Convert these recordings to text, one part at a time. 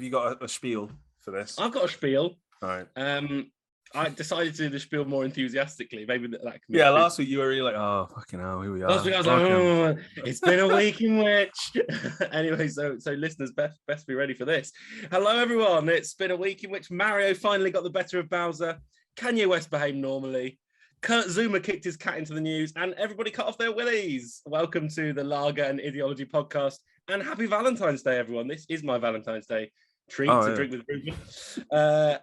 you got a spiel for this? I've got a spiel. All right. I decided to do the spiel more enthusiastically. Maybe that can be last week you were really like, oh, fucking hell, here we are. Last week I was like, oh, it's been a week in which... Anyway, so listeners, best be ready for this. Hello, everyone. It's been a week in which Mario finally got the better of Bowser, Kanye West behaved normally, Kurt Zouma kicked his cat into the news, and everybody cut off their willies. Welcome to the Lager and Ideology podcast, and happy Valentine's Day, everyone. This is my Valentine's Day treat to drink with Ruben.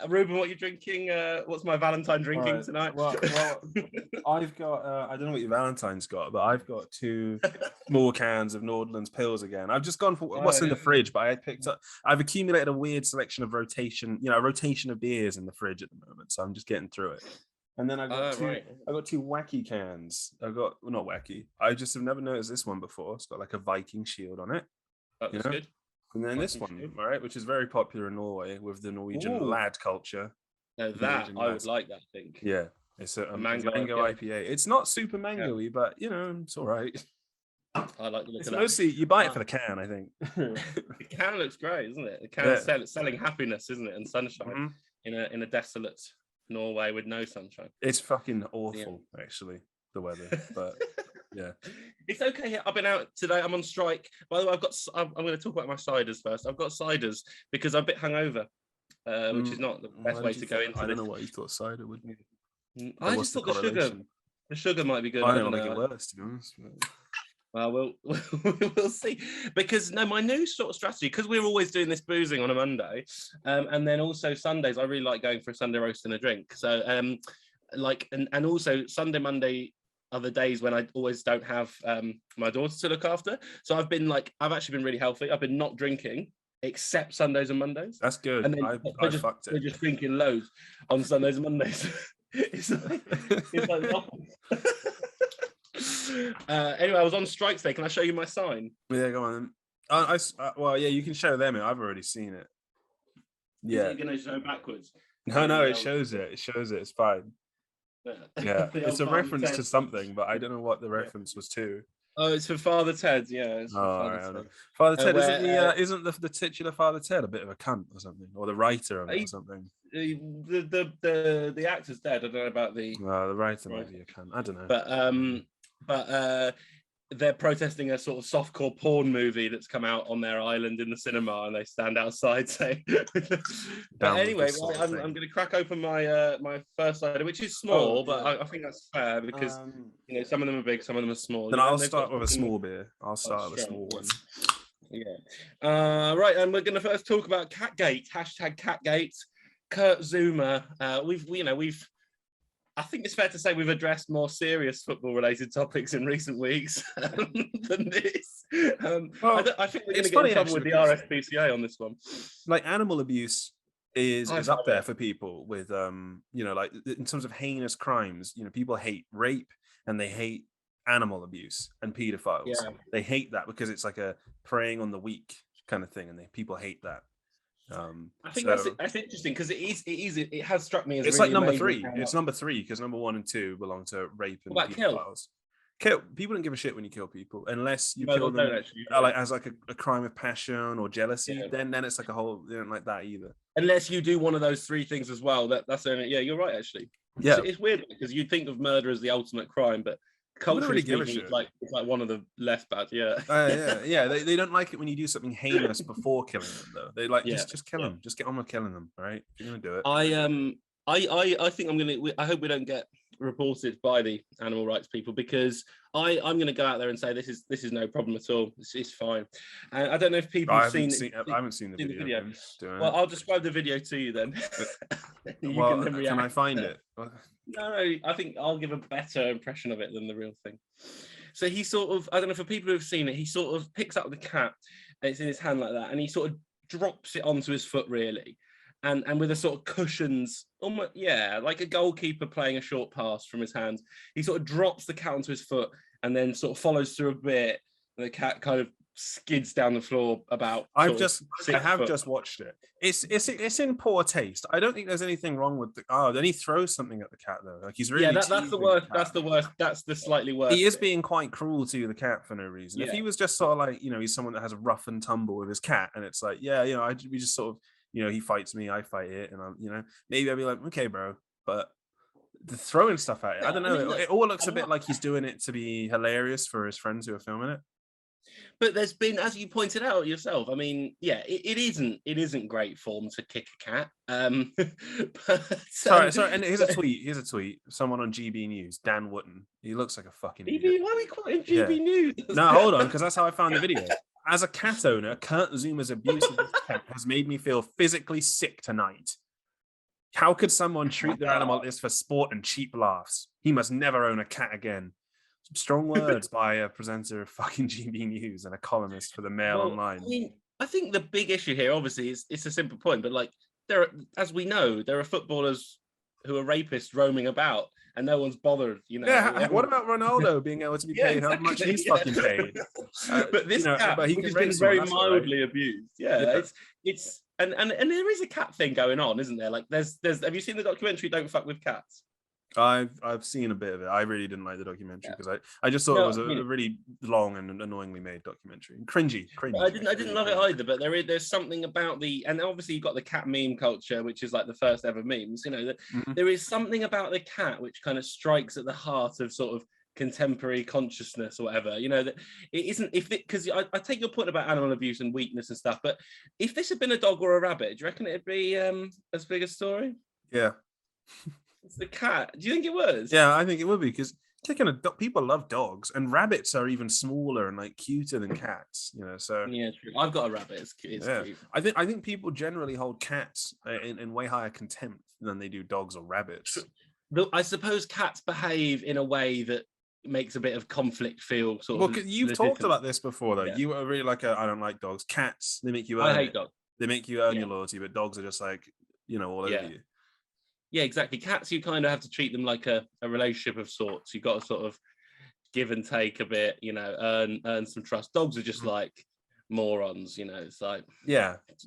Ruben, what are you drinking? What's my Valentine drinking tonight? Well, I've got, I don't know what your Valentine's got, but I've got 2 small cans of Nordland's pills again. I've just gone for what's in the fridge, but I've accumulated a weird selection of rotation of beers in the fridge at the moment, so I'm just getting through it. And then I've got two wacky cans. Not wacky. I just have never noticed this one before. It's got like a Viking shield on it. That's good. And then this one, all right, which is very popular in Norway with the Norwegian lad culture. Now that I would like that, I think. Yeah, it's a mango IPA. It's not super mango-y, but it's all right. I like the look it's of that. Mostly you buy it for the can, I think. The can looks great, isn't it? The can selling happiness, isn't it, and sunshine in a desolate Norway with no sunshine. It's fucking awful, actually, the weather, but. Yeah, it's okay here. I've been out today. I'm on strike. By the way, I'm going to talk about my ciders first. I've got ciders because I'm a bit hungover, which is not the best way to go into. I don't know what you thought cider would be. I just thought the sugar might be good. I don't make it worse, to be honest. Well, we'll see. Because my new sort of strategy, because we're always doing this boozing on a Monday, and then also Sundays, I really like going for a Sunday roast and a drink. So, and also Sunday, Monday are the days when I always don't have my daughter to look after. So I've actually been really healthy. I've been not drinking except Sundays and Mondays. That's good. And then I fucked it. We're just drinking loads on Sundays and Mondays. it's like anyway, I was on strike today. Can I show you my sign? Yeah, go on. Well, yeah, you can show them it. I've already seen it. Yeah. You're going to show backwards? No, it shows it. It shows it. It's fine. Yeah, it's a reference to something, but I don't know what the reference was to. Oh, it's for Father Ted. Yeah. Father Ted isn't the titular Father Ted a bit of a cunt or something, or the writer of it or something? The actor's dead. I don't know about the. The writer might be a cunt. I don't know. But they're protesting a sort of softcore porn movie that's come out on their island in the cinema, and they stand outside saying. But anyway, I'm going to crack open my my first cider, which is small, but I think that's fair because some of them are big, some of them are small. Then I'll start with a small beer. I'll start with a small one. Yeah. Right, and we're going to first talk about Catgate. #Catgate. Kurt Zouma. We've. I think it's fair to say we've addressed more serious football-related topics in recent weeks than this. I think we're going to get in trouble with the RSPCA on this one. Like animal abuse is up there for people with, in terms of heinous crimes. People hate rape and they hate animal abuse and pedophiles. Yeah. They hate that because it's like a preying on the weak kind of thing, and people hate that. I think that's interesting because it has struck me as it's really like number 3. It's number 3 because number 1 and 2 belong to rape and pedophiles. Kill people don't give a shit when you kill people unless you kill them as like a crime of passion or jealousy. Yeah. Then it's like a whole. They don't like that either. Unless you do one of those 3 things as well. That's only. Yeah, you're right actually. Yeah, it's weird because you'd think of murder as the ultimate crime, but culturally speaking, it's like one of the less bad. Yeah. They don't like it when you do something heinous before killing them, though. They like just kill them. Just get on with killing them. All right, if you're gonna do it. I think I'm gonna. I hope we don't get reported by the animal rights people because I'm going to go out there and say this is no problem at all. It's fine. And I don't know if people have seen it. I haven't seen the video. Well, I'll describe the video to you then. Can I find it? No, I think I'll give a better impression of it than the real thing. So he sort of, I don't know, for people who've seen it, he sort of picks up the cat and it's in his hand like that, and he sort of drops it onto his foot really. And with a sort of cushions, almost, like a goalkeeper playing a short pass from his hands, he sort of drops the cat onto his foot and then sort of follows through a bit. And the cat kind of skids down the floor about. I have just watched it. It's in poor taste. I don't think there's anything wrong with then he throws something at the cat though. Like he's really that's the worst. That's the worst. That's the slightly worse. He is being quite cruel to the cat for no reason. Yeah. If he was just sort of like, he's someone that has a rough and tumble with his cat, and it's like, we just sort of, he fights me, I fight it, and I'm, maybe I'd be like, okay, bro, but the throwing stuff at it, I don't know. It all looks a bit like he's doing it to be hilarious for his friends who are filming it. But there's been, as you pointed out yourself, I mean, it isn't great form to kick a cat. Sorry, and here's a tweet. Someone on GB News, Dan Wotton. He looks like a fucking idiot. Why are we quoting GB News? No, hold on, because that's how I found the video. As a cat owner, Kurt Zouma's abuse of his cat has made me feel physically sick tonight. How could someone treat their animal like this for sport and cheap laughs? He must never own a cat again. Some strong words by a presenter of fucking GB News and a columnist for the Mail Online. I think the big issue here, obviously, is it's a simple point, but like as we know, there are footballers who are rapists roaming about, and no one's bothered. What about Ronaldo being able to be paid how much he's fucking paid? But this cat, but he's been very mildly abused. It's and there is a cat thing going on, isn't there? Like there's have you seen the documentary Don't Fuck with Cats? I've seen a bit of it. I really didn't like the documentary because I just thought it was a really long and annoyingly made documentary. Cringy. I didn't love it either, but there's something about and obviously you've got the cat meme culture, which is like the first ever memes. There is something about the cat which kind of strikes at the heart of sort of contemporary consciousness or whatever. That it isn't because I take your point about animal abuse and weakness and stuff, but if this had been a dog or a rabbit, do you reckon it'd be as big a story? Yeah. It's the cat. Do you think it was? Yeah, I think it would be because people love dogs, and rabbits are even smaller and like cuter than cats. So yeah, true. I've got a rabbit. It's cute. I think people generally hold cats in way higher contempt than they do dogs or rabbits. I suppose cats behave in a way that makes a bit of conflict feel sort of. Well, you've talked about this before, though. Yeah. You are really like I don't like dogs. Cats, they make you. I hate dogs. They make you earn your loyalty, but dogs are just like all over you. Yeah, exactly. Cats, you kind of have to treat them like a relationship of sorts. You've got to sort of give and take a bit, earn some trust. Dogs are just like morons, it's like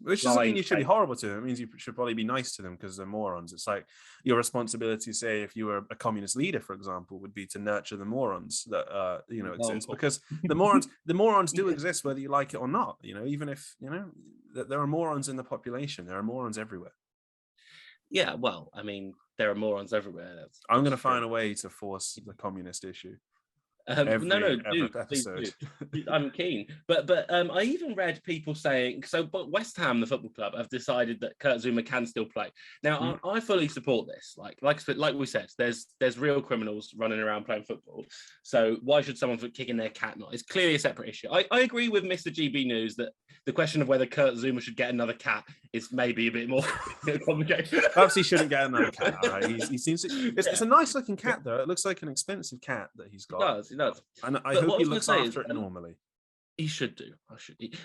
which doesn't mean you should be horrible to them. It means you should probably be nice to them because they're morons. It's like your responsibility, say if you were a communist leader, for example, would be to nurture the morons that exist, because the morons do exist whether you like it or not. Even if there are morons in the population, there are morons everywhere. Yeah, well, I mean, there are morons everywhere. I'm going to find a way to force the communist issue. Please do. I'm keen, but I even read people saying but West Ham, the football club, have decided that Kurt Zouma can still play. Now, I fully support this. Like we said, there's real criminals running around playing football. So why should someone for kicking their cat not? It's clearly a separate issue. I agree with Mr. GB News that the question of whether Kurt Zouma should get another cat is maybe a bit more complicated. Perhaps he shouldn't get another cat. Right? He seems it's a nice looking cat though. It looks like an expensive cat that he's got. He does. And I hope he looks after it normally. He should do.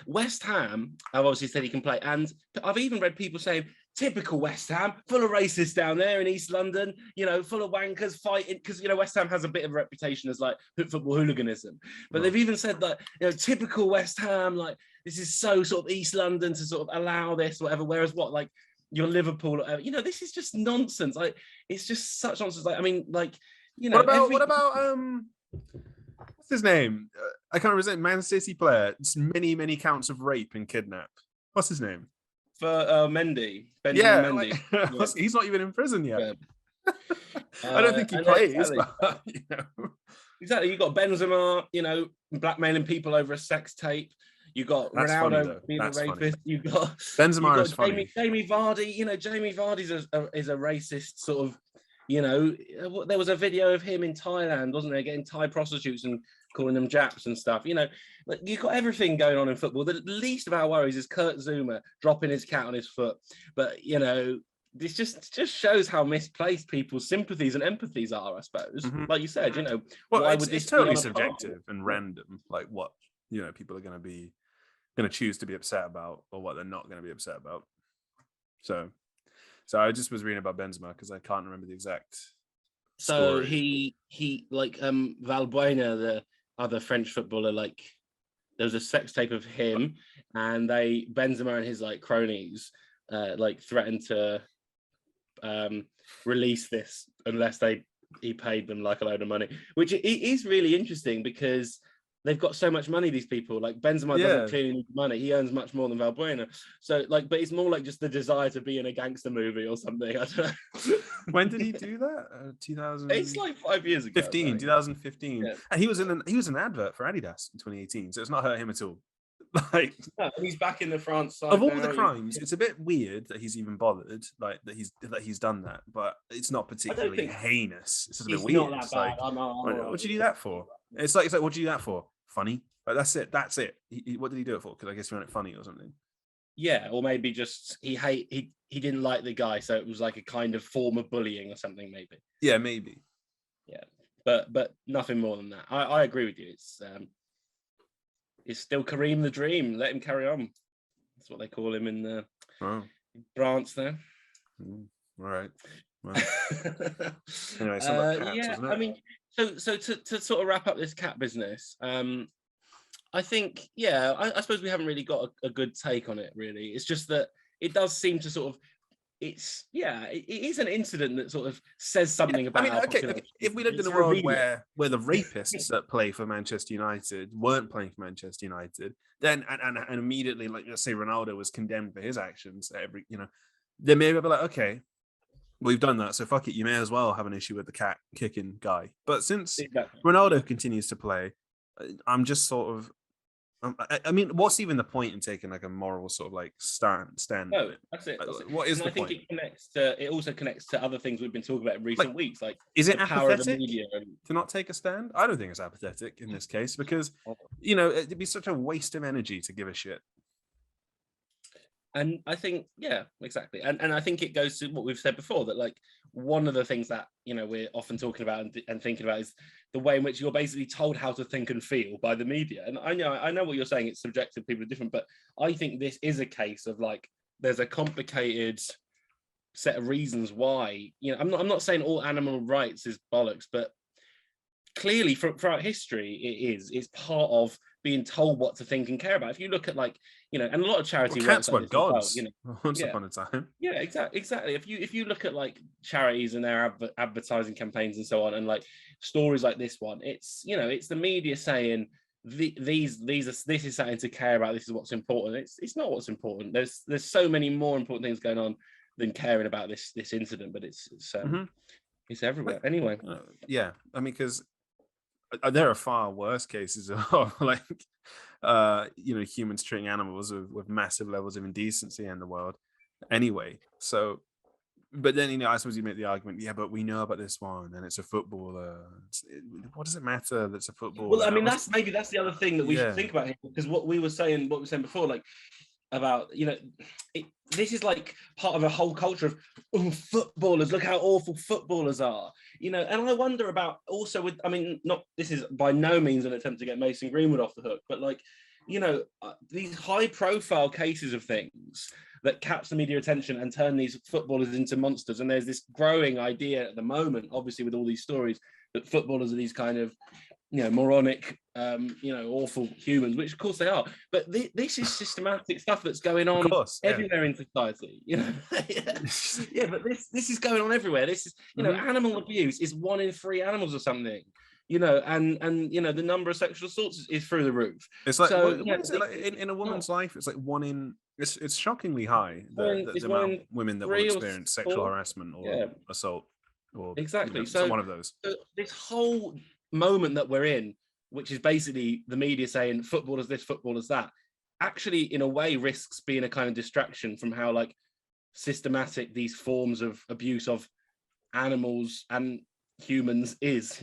West Ham, I've obviously said he can play. And I've even read people saying, typical West Ham, full of racists down there in East London, full of wankers fighting. Because, West Ham has a bit of a reputation as like football hooliganism. But they've even said that, typical West Ham, like this is so sort of East London to sort of allow this, whatever. Whereas your Liverpool, this is just nonsense. Like, it's just such nonsense. Like, I mean, like, what about what's his name? I can't remember. Man City player. It's many counts of rape and kidnap. What's his name? For Mendy. Mendy. He's not even in prison yet. I don't think he plays. But, Exactly. You got Benzema, blackmailing people over a sex tape. You got Ronaldo being a rapist. You got Benzema is funny. Jamie Vardy. Jamie Vardy's is a racist sort of. There was a video of him in Thailand, wasn't there, getting Thai prostitutes and calling them Japs and stuff. You've got everything going on in football. The least of our worries is Kurt Zouma dropping his cat on his foot. But, this just shows how misplaced people's sympathies and empathies are, I suppose. Mm-hmm. Like you said, why would this totally subjective and random, like what, people are going to choose to be upset about or what they're not going to be upset about. So I just was reading about Benzema because I can't remember the exact. So story. he like Valbuena, the other French footballer, like there was a sex tape of him, and Benzema and his like cronies like threatened to release this unless he paid them like a load of money, which it is really interesting because they've got so much money, these people. Like Benzema doesn't clearly need money. He earns much more than Valbuena. So like, but it's more like just the desire to be in a gangster movie or something. I don't know. When did he do that? 2000. It's like 5 years ago. 2015. Yeah. And he was in an advert for Adidas in 2018. So it's not hurt him at all. Like, no, he's back in the France side. Of all the crimes, it's a bit weird that he's even bothered, like that he's done that, but it's not particularly heinous. It's just a bit weird. Not that bad. Like, what'd you do that for? It's like what'd you do that for? Funny? Like, that's it. What did he do it for? Because I guess he found it funny or something. Yeah, or maybe just he didn't like the guy, so it was like a kind of form of bullying or something, maybe. Yeah, maybe. Yeah, but nothing more than that. I agree with you. It's still Kareem the Dream. Let him carry on. That's what they call him in France there. All right. Well. Anyway, it's about cats, yeah, wasn't it? I mean, so to sort of wrap up this cat business, I think, yeah, I suppose we haven't really got a good take on it, really. It's just that it does seem to sort of, it is an incident that sort of says something about. I mean, okay, if we lived in a world where the rapists that play for Manchester United weren't playing for Manchester United, then and immediately, like, let's say Ronaldo was condemned for his actions, then maybe I'd be like, okay, we've done that, so fuck it, you may as well have an issue with the cat kicking guy. But since Ronaldo continues to play, I'm just sort of, I mean, what's even the point in taking like a moral sort of like stand? No, that's it. What is the point? I think it also connects to other things we've been talking about in recent weeks. Like, is it power of the apathetic media to not take a stand? I don't think it's apathetic in this case because, it'd be such a waste of energy to give a shit. And I think, yeah, exactly. And I think it goes to what we've said before, that like one of the things that, we're often talking about and thinking about is the way in which you're basically told how to think and feel by the media. And I know what you're saying, it's subjective, people are different, but I think this is a case of like, there's a complicated set of reasons why, I'm not saying all animal rights is bollocks, but clearly throughout history, it's part of being told what to think and care about. If you look at like, and a lot of charity cats were like gods once upon a time. Yeah, exactly. If you look at like charities and their advertising campaigns and so on, and like stories like this one, it's it's the media saying this is something to care about. This is what's important. It's not what's important. There's so many more important things going on than caring about this incident. But it's everywhere. Anyway, yeah. I mean, because there are far worse cases of like humans treating animals with massive levels of indecency in the world anyway. So, but then I suppose you make the argument, yeah, but we know about this one and it's a footballer. What does it matter that's a footballer? Well, I mean, that's the other thing that we should think about here, because what we were saying before, like about this is like part of a whole culture of footballers, look how awful footballers are, and I wonder about also with, I mean, this is by no means an attempt to get Mason Greenwood off the hook, but like these high profile cases of things that catch the media attention and turn these footballers into monsters. And there's this growing idea at the moment, obviously with all these stories, that footballers are these kind of moronic, awful humans, which of course they are. But this is systematic stuff that's going on everywhere in society. Yeah, but this is going on everywhere. This is, animal abuse is 1 in 3 animals or something. And the number of sexual assaults is through the roof. It's like, what is it like in a woman's life? It's like 1 in. It's shockingly high the amount of women that will experience sexual harassment or assault. Or, exactly. So one of those. So this whole moment that we're in, which is basically the media saying footballers this, footballers that, actually in a way risks being a kind of distraction from how like systematic these forms of abuse of animals and humans is.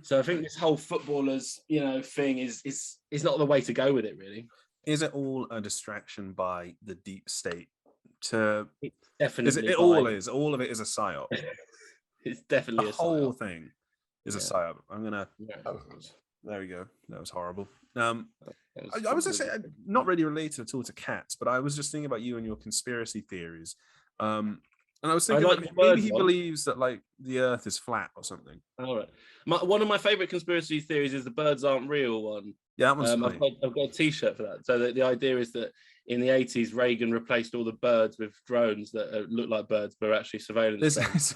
So I think this whole footballers thing is not the way to go with it, really. Is it all a distraction by the deep state? It definitely all is. All of it is a psyop. It's definitely the whole thing is a psyop. I'm gonna. There we go. That was horrible. I was just saying, not really related at all to cats, but I was just thinking about you and your conspiracy theories. And I was thinking maybe he believes that like the Earth is flat or something. All right. One of my favorite conspiracy theories is the birds aren't real one. Yeah, that one's funny. I've got a T-shirt for that. So the idea is that in the 80s, Reagan replaced all the birds with drones that look like birds, but are actually surveillance drones.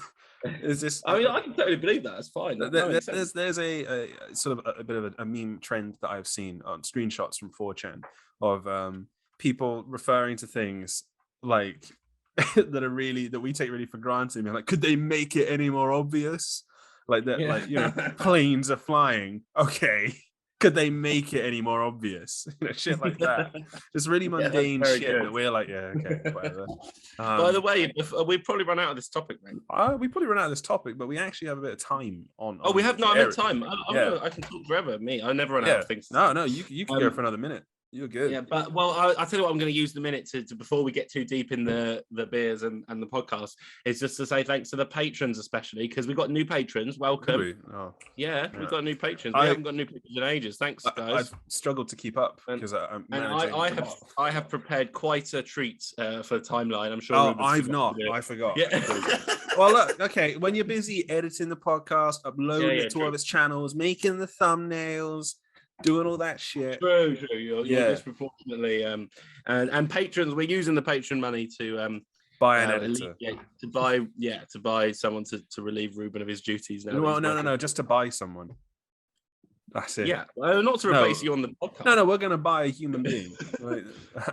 Is this? I mean, I can totally believe that. It's fine. There's a sort of a bit of a meme trend that I've seen on screenshots from 4chan of people referring to things like that we take really for granted. Like, could they make it any more obvious? Like that, like, you know, planes are flying. Okay. Could they make it any more obvious? You know, shit like that. Just really mundane shit good. That we're like, yeah, okay, whatever. By the way, we've probably run out of this topic, mate. We probably run out of this topic, but we actually have a bit of time on. Oh, we have no. I meant time. I can talk forever. Me, I never run out of things. No, you can go for another minute. You're good. Yeah, but I'll tell you what I'm going to use the minute to before we get too deep in the beers and the podcast is just to say thanks to the patrons, especially because we've got new patrons. Welcome. Yeah, we've got new patrons. We haven't got new patrons in ages. Thanks, guys. I've struggled to keep up because I have prepared quite a treat for the timeline. I'm sure. Oh, I've not. I forgot. Yeah. Well, look. Okay, when you're busy editing the podcast, uploading it to all of its channels, making the thumbnails, doing all that shit. True. You're disproportionately and patrons. We're using the patron money to buy an editor, to buy someone to relieve Ruben of his duties. Now no, just to buy someone. That's it. Yeah, not to replace you on the podcast. No, we're going to buy a human being, right?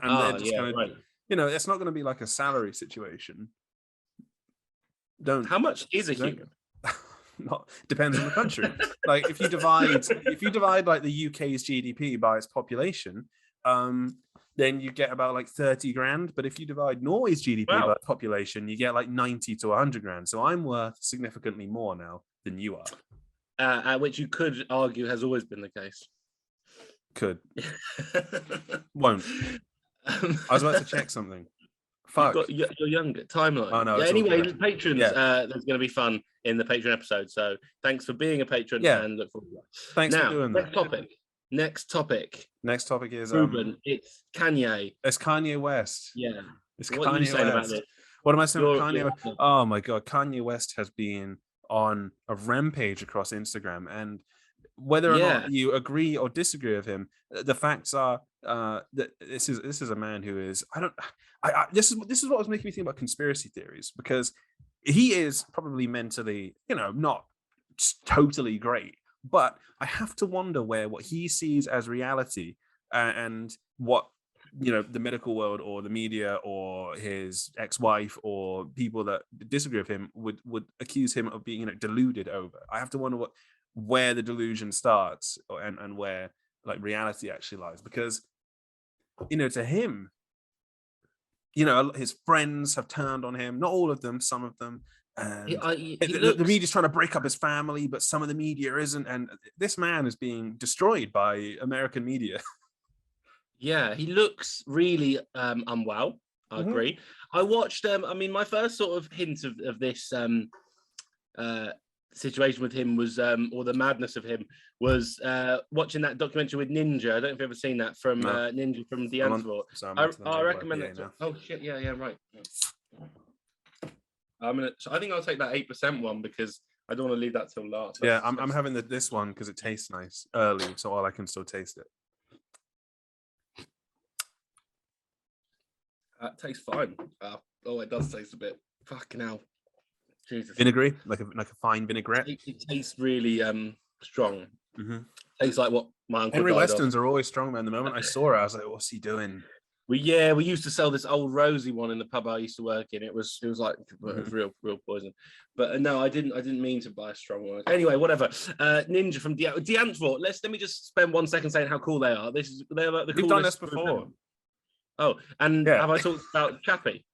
And they're just going to, you know, it's not going to be like a salary situation. How much is a human? Depends on the country. Like if you divide like the UK's GDP by its population, then you get about like 30 grand. But if you divide Norway's GDP by population, you get like 90 to 100 grand. So I'm worth significantly more now than you are. Which you could argue has always been the case. Could. Won't. I was about to check something. Fuck. You're younger. Timeline. Oh, no, anyway, the patrons, there's going to be fun in the Patreon episode. So thanks for being a patron and look forward to that. Thanks for doing that. Next topic is Ruben. It's Kanye. It's Kanye West. Yeah. It's what Kanye West. About this? What am I saying about Kanye West? Oh my God. Kanye West has been on a rampage across Instagram, and whether or not you agree or disagree with him, the facts are that this is a man who is this is what was making me think about conspiracy theories, because he is probably mentally, you know, not totally great, but I have to wonder where what he sees as reality and what, you know, the medical world or the media or his ex-wife or people that disagree with him would accuse him of being, you know, deluded over. I have to wonder where the delusion starts and where like reality actually lies, because, you know, to him, you know, his friends have turned on him, not all of them, some of them, and the media's trying to break up his family, but some of the media isn't, and this man is being destroyed by American media. Yeah, he looks really unwell. I agree. I watched I mean, my first sort of hint of this situation with him was or the madness of him was watching that documentary with Ninja. I don't know if you've ever seen that from Ninja from the Antwort. I recommend it. Oh shit, yeah, right. I think I'll take that 8% one because I don't want to leave that till last. I'm having this one because it tastes nice early, so I can still taste it. It tastes fine. Oh, it does taste a bit. Fucking hell. Jesus. Vinegary, like a fine vinaigrette. It tastes really strong. Mm-hmm. Tastes like what my uncle Henry Westerns are always strong, man. The moment I saw it, I was like, "What's he doing?" We used to sell this old rosy one in the pub I used to work in. It was like it was real poison. But no, I didn't mean to buy a strong one. Anyway, whatever. Ninja from the Antwort. Let me just spend 1 second saying how cool they are. They're like the coolest. We've done this before. Oh, and have I talked about Chappie?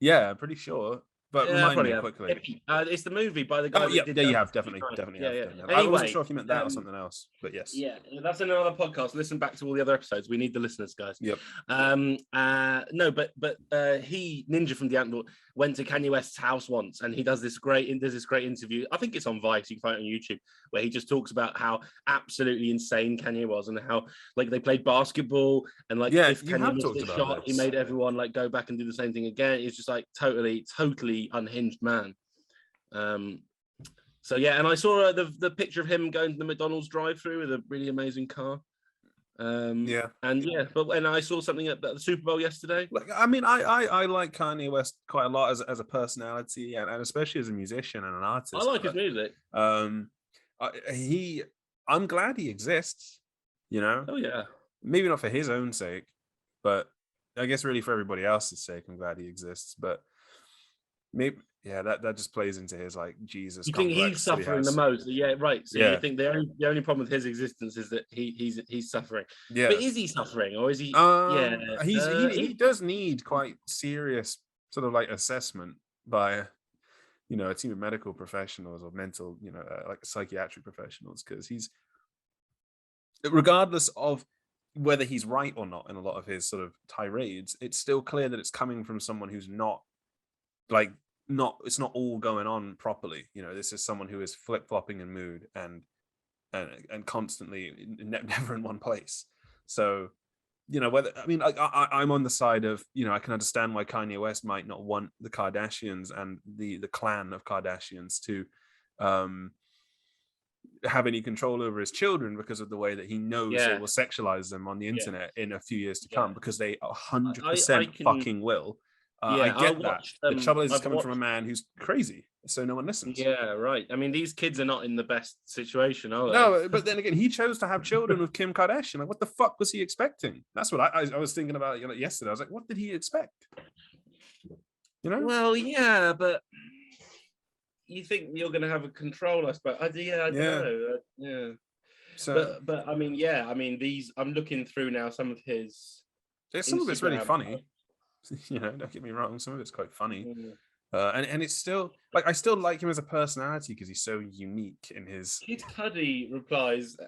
Yeah, I'm pretty sure. But remind me quickly. It's the movie by the guy. You have definitely. Anyway, I wasn't sure if you meant that or something else, but yes. Yeah, that's another podcast. Listen back to all the other episodes. We need the listeners, guys. Yep. No, but Ninja from the Antwort went to Kanye West's house once, and he does this great interview. I think it's on Vice. You can find it on YouTube, where he just talks about how absolutely insane Kanye was, and how like they played basketball, and like if Kanye missed a shot, he made everyone like go back and do the same thing again. It's just like totally unhinged man. So yeah, and I saw the picture of him going to the McDonald's drive-through with a really amazing car. Yeah. And yeah, but when I saw something at the Super Bowl yesterday, Like, I mean, I like Kanye West quite a lot as a personality and especially as a musician and an I artist. like his music. I'm glad he exists. You know, Oh yeah. maybe not for his own sake, but I guess really for everybody else's sake, I'm glad he exists. But maybe, yeah, that just plays into his like Jesus You think he's complex that he suffering the has. most? Yeah, right. So you Yeah, think the only problem with his existence is that he's suffering. yeah. But is he suffering, or is he? Yeah, He does need quite serious sort of like assessment by a team of medical professionals or mental, like psychiatric professionals, because he's, regardless of whether he's right or not in a lot of his sort of tirades, it's still clear that it's coming from someone who's not it's not all going on properly. This is someone who is flip-flopping in mood and constantly never in one place. So whether, I mean, I'm on the side of, I can understand why Kanye West might not want the Kardashians and the clan of Kardashians to have any control over his children, because of the way that he knows they will sexualize them on the internet in a few years to come, because they 100% fucking will. I get that. The trouble is, it's coming from a man who's crazy, so no one listens. Yeah, right. I mean, these kids are not in the best situation, are they? No, but then again, he chose to have children with Kim Kardashian. Like, what the fuck was he expecting? That's what I was thinking about yesterday. I was like, what did he expect? Well, yeah, but you think you're going to have a control, I suppose. I don't know. Yeah. So, but I mean, yeah. I mean, I'm looking through now some of his. Some of it's really funny. Don't get me wrong. Some of it's quite funny. And it's still like, I still like him as a personality because he's so unique in his. Kid Cudi replies.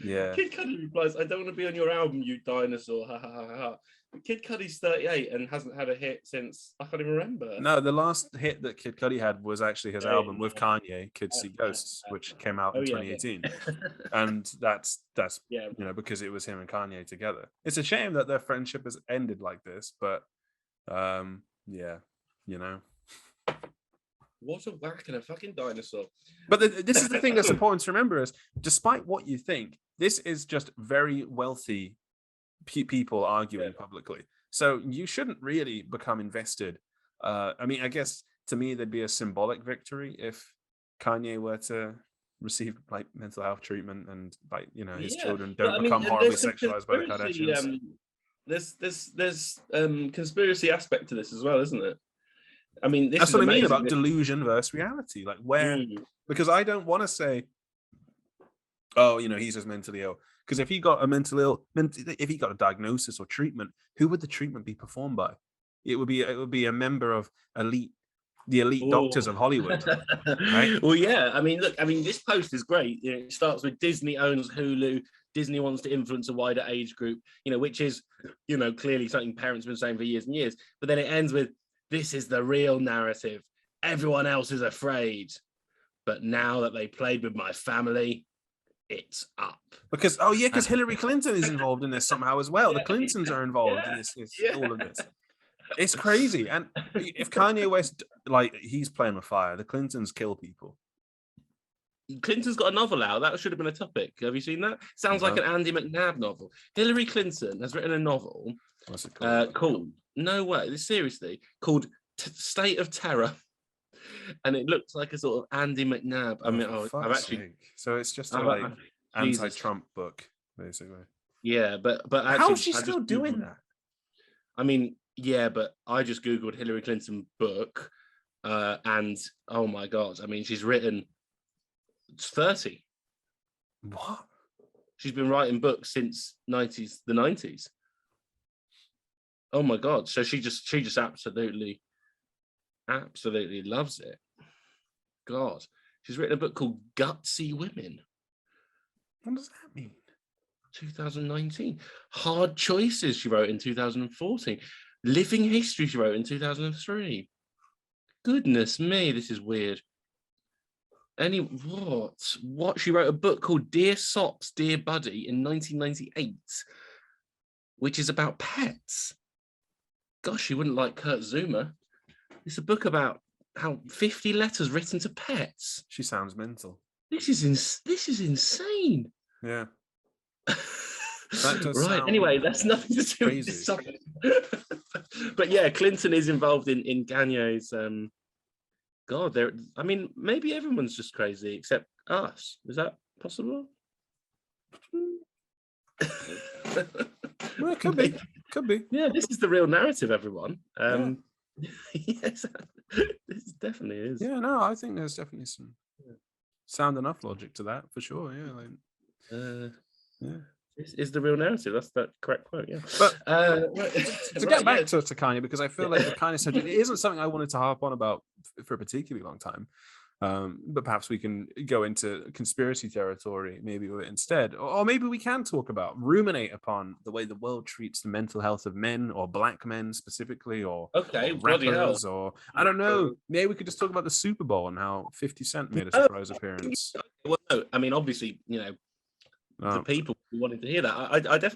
Yeah. Kid Cudi replies, "I don't want to be on your album, you dinosaur." Ha ha ha ha. Kid Cudi's 38 and hasn't had a hit since, I can't even remember. No, the last hit that Kid Cudi had was actually his album with Kanye, Kids See Ghosts, which came out in 2018. And that's because it was him and Kanye together. It's a shame that their friendship has ended like this, but What a whack and a fucking dinosaur. But this is the thing that's important to remember, is despite what you think, this is just very wealthy people arguing publicly. So you shouldn't really become invested. I mean, I guess to me, there'd be a symbolic victory if Kanye were to receive like mental health treatment and like, his children don't become horribly sexualized by the Kardashians. There's conspiracy aspect to this as well, isn't it? I mean, that's what I mean about delusion versus reality. Like, because I don't want to say, oh, he's just mentally ill. Because if he got if he got a diagnosis or treatment, who would the treatment be performed by? It would be a member of the elite doctors of Hollywood, right? Well, yeah. I mean, look. I mean, this post is great. It starts with Disney owns Hulu. Disney wants to influence a wider age group. Which is, clearly something parents have been saying for years and years. But then it ends with, "This is the real narrative. Everyone else is afraid, but now that they played with my family, it's up." Because Hillary Clinton is involved in this somehow as well. The Clintons are involved in this. All of this. It's crazy. And if Kanye West, like, he's playing with fire, the Clintons kill people. Clinton's got a novel out. That should have been a topic. Have you seen that? Sounds like an Andy McNabb novel. Hillary Clinton has written a novel. What's it called? No way. Seriously, called State of Terror. And it looks like a sort of Andy McNabb. I mean, I've actually. Sake. So it's just a anti-Trump book, basically. Yeah, but actually, how is she still doing that? I mean, yeah, but I just googled Hillary Clinton book, and oh my god, I mean, she's written 30. What? She's been writing books since the 90s. Oh my god! So she just absolutely loves it. God, she's written a book called Gutsy Women. What does that mean? 2019. Hard Choices, she wrote in 2014. Living History, she wrote in 2003. Goodness me, this is weird. What? She wrote a book called Dear Socks, Dear Buddy in 1998, which is about pets. Gosh, you wouldn't like Kurt Zouma. It's a book about how 50 letters written to pets. She sounds mental. This is insane. Yeah. That does right. sound Anyway, that's nothing to do with this subject. But yeah, Clinton is involved in Kanye's. God, there. I mean, maybe everyone's just crazy except us. Is that possible? Well, it could be. Could be. Yeah, this is the real narrative, everyone. Yeah. Yes, this definitely is. Yeah, no, I think there's definitely some sound enough logic to that for sure. Yeah, yeah. This is the real narrative. That's the correct quote. Yeah. But to get back to Kanye, because I feel like the Kanye subject isn't something I wanted to harp on about for a particularly long time. But perhaps we can go into conspiracy territory maybe with it instead, or maybe we can ruminate upon the way the world treats the mental health of men, or black men specifically, or rappers, or I don't know. Maybe we could just talk about the Super Bowl and how 50 Cent made a surprise appearance. Well, no, I mean, obviously, the people who wanted to hear that.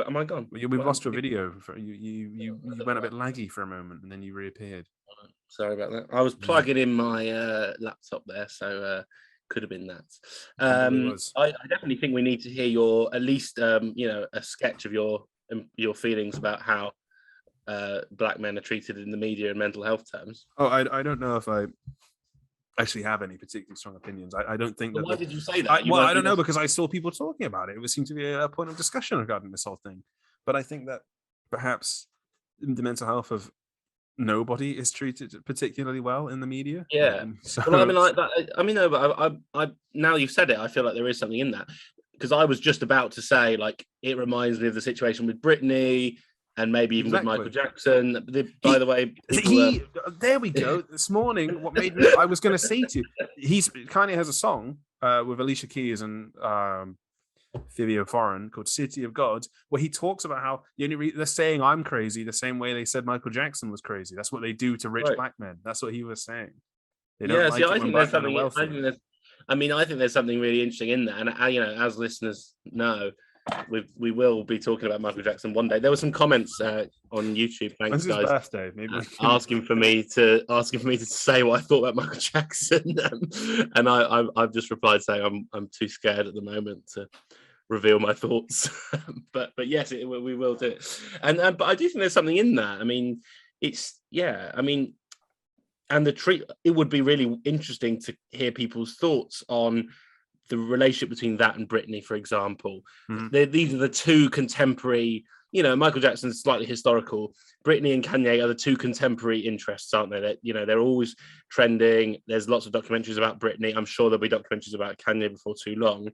Am I gone? We've lost your video. You went a bit laggy for a moment, and then you reappeared. Sorry about that. I was plugging in my laptop there, so could have been that. I definitely think we need to hear your, at least a sketch of your feelings about how black men are treated in the media in mental health terms. Oh, I don't know if I actually have any particularly strong opinions. I don't think that. Why did you say that? I don't know, because I saw people talking about it. It seemed to be a point of discussion regarding this whole thing. But I think that perhaps the mental health of nobody is treated particularly well in the media. Yeah. Well, I mean, like that. I mean, no, but I now you've said it, I feel like there is something in that, because I was just about to say, like, it reminds me of the situation with Britney. And maybe even with Michael Jackson. By the way, there we go. This morning, what made me, I was going to say to you, Kanye has a song with Alicia Keys and Fivio Foreign called "City of Gods," where he talks about how they're saying I'm crazy the same way they said Michael Jackson was crazy. That's what they do to rich black men. That's what he was saying. They don't like I think there's something. I think there's something really interesting in that, and as listeners know, we will be talking about Michael Jackson one day. There were some comments on YouTube. Thanks, guys. Birthday, maybe asking for me to say what I thought about Michael Jackson, and I've just replied saying I'm too scared at the moment to reveal my thoughts. but yes, we will do it. And but I do think there's something in that. I mean, and it would be really interesting to hear people's thoughts on the relationship between that and Britney, for example. Mm-hmm. These are the two contemporary, Michael Jackson's slightly historical. Britney and Kanye are the two contemporary interests, aren't they? That, they're always trending. There's lots of documentaries about Britney. I'm sure there'll be documentaries about Kanye before too long.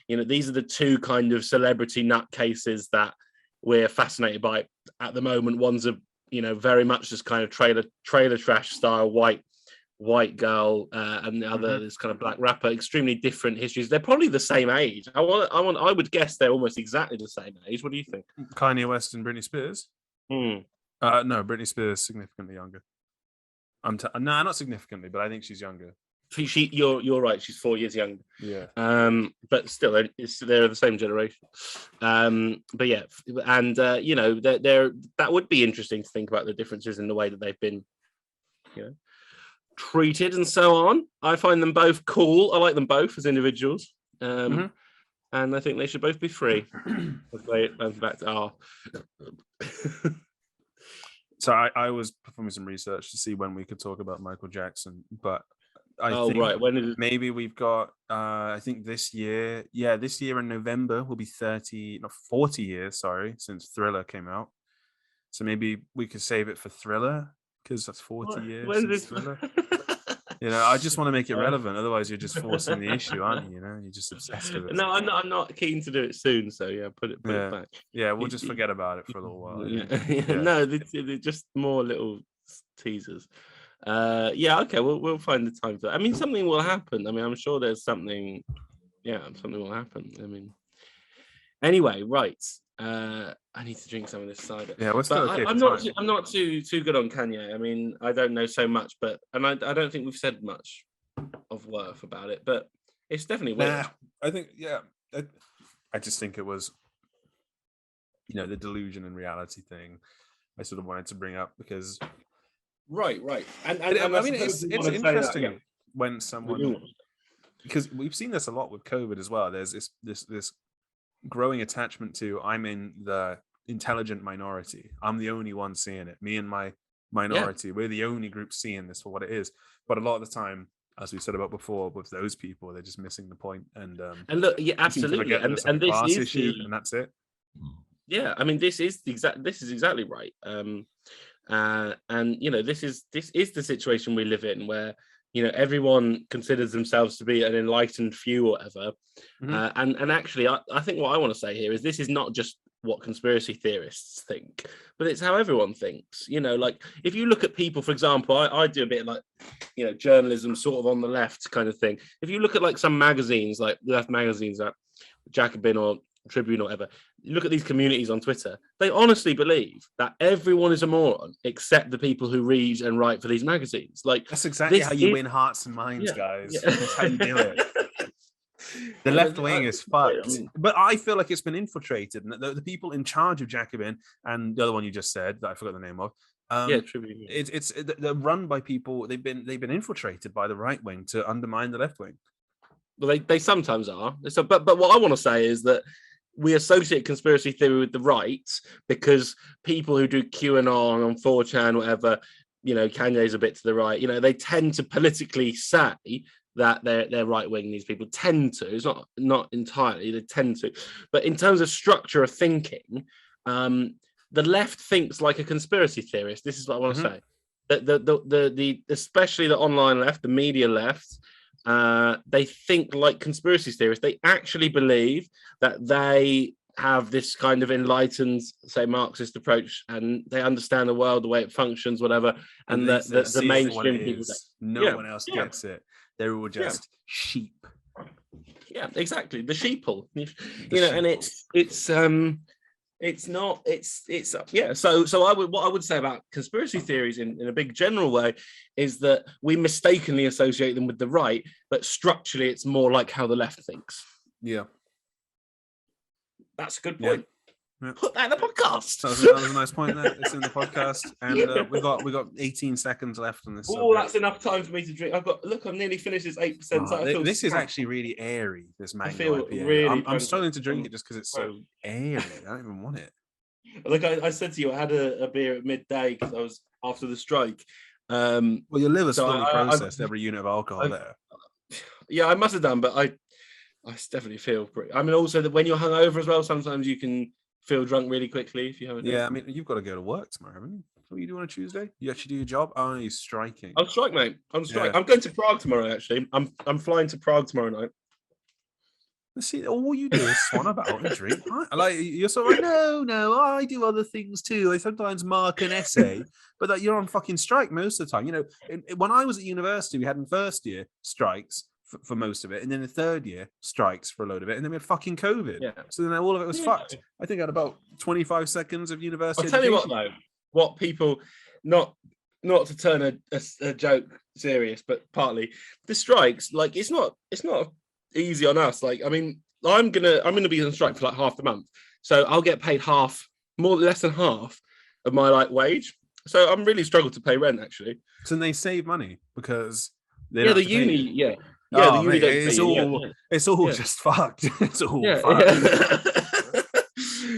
These are the two kind of celebrity nutcases that we're fascinated by at the moment. One's very much this kind of trailer trash style white girl, and the other this kind of black rapper. Extremely different histories. They're probably the same age. I would guess they're almost exactly the same age. What do you think? Kanye West and Britney Spears? No, Britney Spears significantly younger. No, not significantly, but I think she's younger. You're right. She's 4 years younger. Yeah. But still, they're the same generation. But yeah, and that would be interesting to think about the differences in the way that they've been, treated and so on. I find them both cool. I like them both as individuals, and I think they should both be free. As they, in fact, are. So I was performing some research to see when we could talk about Michael Jackson, but I think maybe we've got. I think this year in November will be 40 years. Sorry, since Thriller came out. So maybe we could save it for Thriller, because that's 40 years. Since Thriller. I just want to make it relevant. Otherwise, you're just forcing the issue, aren't you? You're just obsessed with it. No, I'm not keen to do it soon. So yeah, put it back. Yeah, we'll just forget about it for a little while. Yeah. No, they're just more little teasers. Okay, we'll find the time for that. I mean, something will happen. I mean, I'm sure there's something. Yeah, something will happen. I mean, anyway, right. I need to drink some of this cider. Yeah, I'm not too good on Kanye. I mean, I don't know so much, I don't think we've said much of worth about it, but it's definitely weird. I think, I just think it was, the delusion and reality thing I sort of wanted to bring up because. Right. And I mean, it's interesting when someone, because we've seen this a lot with COVID as well. There's this growing attachment to, I'm in the intelligent minority. I'm the only one seeing it. Me and my minority, we're the only group seeing this for what it is. But a lot of the time, as we said about before, with those people, they're just missing the point. And look, yeah, absolutely, and this is issue, and that's it. Yeah, I mean, this is exactly right. And you know, this is the situation we live in, where, you know, everyone considers themselves to be an enlightened few or whatever. And actually, I think what I want to say here is this is not just what conspiracy theorists think, but it's how everyone thinks. You know, like if you look at people, for example, I do a bit of, like, you know, journalism sort of on the left kind of thing. If you look at like some magazines, like left magazines, like Jacobin or Tribune or whatever, you look at these communities on Twitter, they honestly believe that everyone is a moron except the people who read and write for these magazines. Like, that's exactly how you win hearts and minds, guys. That's how you do it. The left wing is fucked. But I feel like it's been infiltrated, and the people in charge of Jacobin and the other one you just said that I forgot the name of, Tribune. They're run by people. They've been infiltrated by the right wing to undermine the left wing. Well, they sometimes are. So, but what I want to say is that we associate conspiracy theory with the right because people who do QAnon on 4chan, whatever, you know, Kanye's a bit to the right, you know, they tend to politically say that they're right wing. These people tend to. It's not entirely. They tend to. But in terms of structure of thinking, the left thinks like a conspiracy theorist. This is what I want to say. The especially the online left, the media left, they think like conspiracy theorists. They actually believe that they have this kind of enlightened, say, Marxist approach, and they understand the world, the way it functions, whatever. And the mainstream people, no one else gets it. They're all just sheep. Yeah, exactly. The sheeple. You know, and it's not. So what I would say about conspiracy theories in a big general way is that we mistakenly associate them with the right, but structurally it's more like how the left thinks. Yeah, that's a good point. Yeah. Put that in the podcast. That was a nice point there. It's in the podcast, and we got 18 seconds left on this. Oh, that's enough time for me to drink. I'm nearly finished this 8%. This is actually really airy. This mango I feel IPA. really. I'm struggling to drink it just because it's so airy. I don't even want it. Like I said to you, I had a beer at midday because I was after the strike. Well, your liver's fully processed every unit of alcohol there. Yeah, I must have done, but I definitely feel pretty. I mean, also that when you're hungover as well, sometimes you can feel drunk really quickly if you haven't. Yeah, I mean, you've got to go to work tomorrow, haven't you? What do you do on a Tuesday? You actually do your job? Oh, you're striking. I'm strike, mate. I'm strike. Yeah. I'm going to Prague tomorrow. Actually, I'm flying to Prague tomorrow night. See, all you do is swan about and drink. Like you're sort of like, no, I do other things too. I sometimes mark an essay, but that you're on fucking strike most of the time. You know, when I was at university, we had in first year strikes for most of it, and then the third year strikes for a load of it, and then we had fucking COVID. Yeah. So then all of it was fucked. I think I had about 25 seconds of university. I'll tell you what though, what people not to turn a joke serious, but partly the strikes, like it's not easy on us. Like, I mean, I'm gonna be on strike for like half the month, so I'll get paid less than half of my like wage. So I'm really struggled to pay rent actually. So they save money because the uni, the uni it's all just fucked. It's all fucked.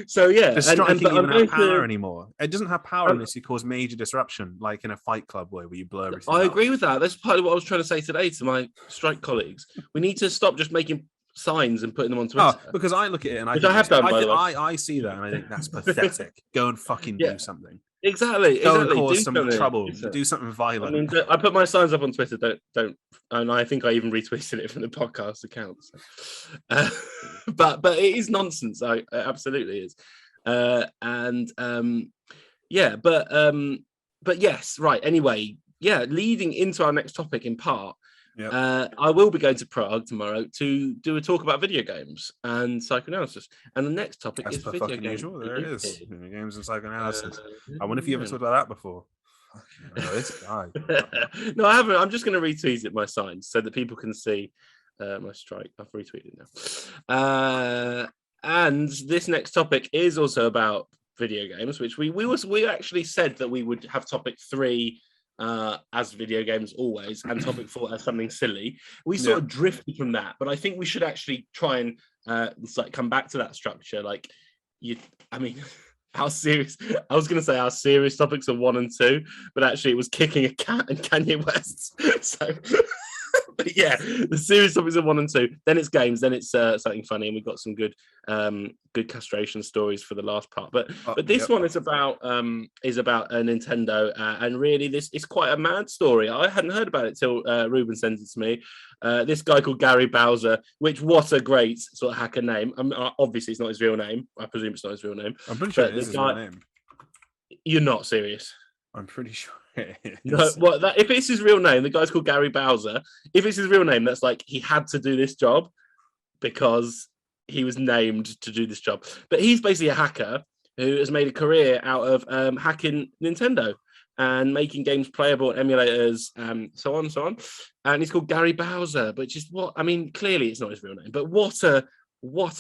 So the strike doesn't even have power anymore. It doesn't have power unless you cause major disruption, like in a fight club where you blur everything. I agree with that. That's partly what I was trying to say today to my strike colleagues. We need to stop just making signs and putting them on Twitter. Because I look at it and I see that and I think that's pathetic. Go and fucking do something. Exactly. Go and cause some trouble. Do something violent. I mean, I put my signs up on Twitter. Don't, and I think I even retweeted it from the podcast account. So. But it is nonsense. It absolutely is. But yes, right. Anyway, leading into our next topic in part. Yep. I will be going to Prague tomorrow to do a talk about video games and psychoanalysis. And the next topic is video games. Usual. There it is. Video games and psychoanalysis. I wonder if you ever talked about that before. This guy. No, I haven't. I'm just going to retweet it, my signs, so that people can see my strike. I've retweeted now. And this next topic is also about video games, which we actually said that we would have topic 3 as video games always, and topic 4 as something silly. We sort of drifted from that, but I think we should actually try and it's like come back to that structure. Like I mean, how serious? I was going to say our serious topics are 1 and 2, but actually it was kicking a cat and Kanye West. So. But yeah, the series topics are 1 and 2. Then it's games. Then it's something funny, and we've got some good castration stories for the last part. But this one is about a Nintendo, and really this is quite a mad story. I hadn't heard about it till Ruben sent it to me. This guy called Gary Bowser, which what a great sort of hacker name. Obviously, it's not his real name. I presume it's not his real name. I'm pretty sure it is his real name. You're not serious. I'm pretty sure. No, well, if it's his real name, the guy's called Gary Bowser. If it's his real name, that's like he had to do this job because he was named to do this job. But he's basically a hacker who has made a career out of hacking Nintendo and making games playable on emulators, so on, so on. And he's called Gary Bowser, but just clearly it's not his real name, but what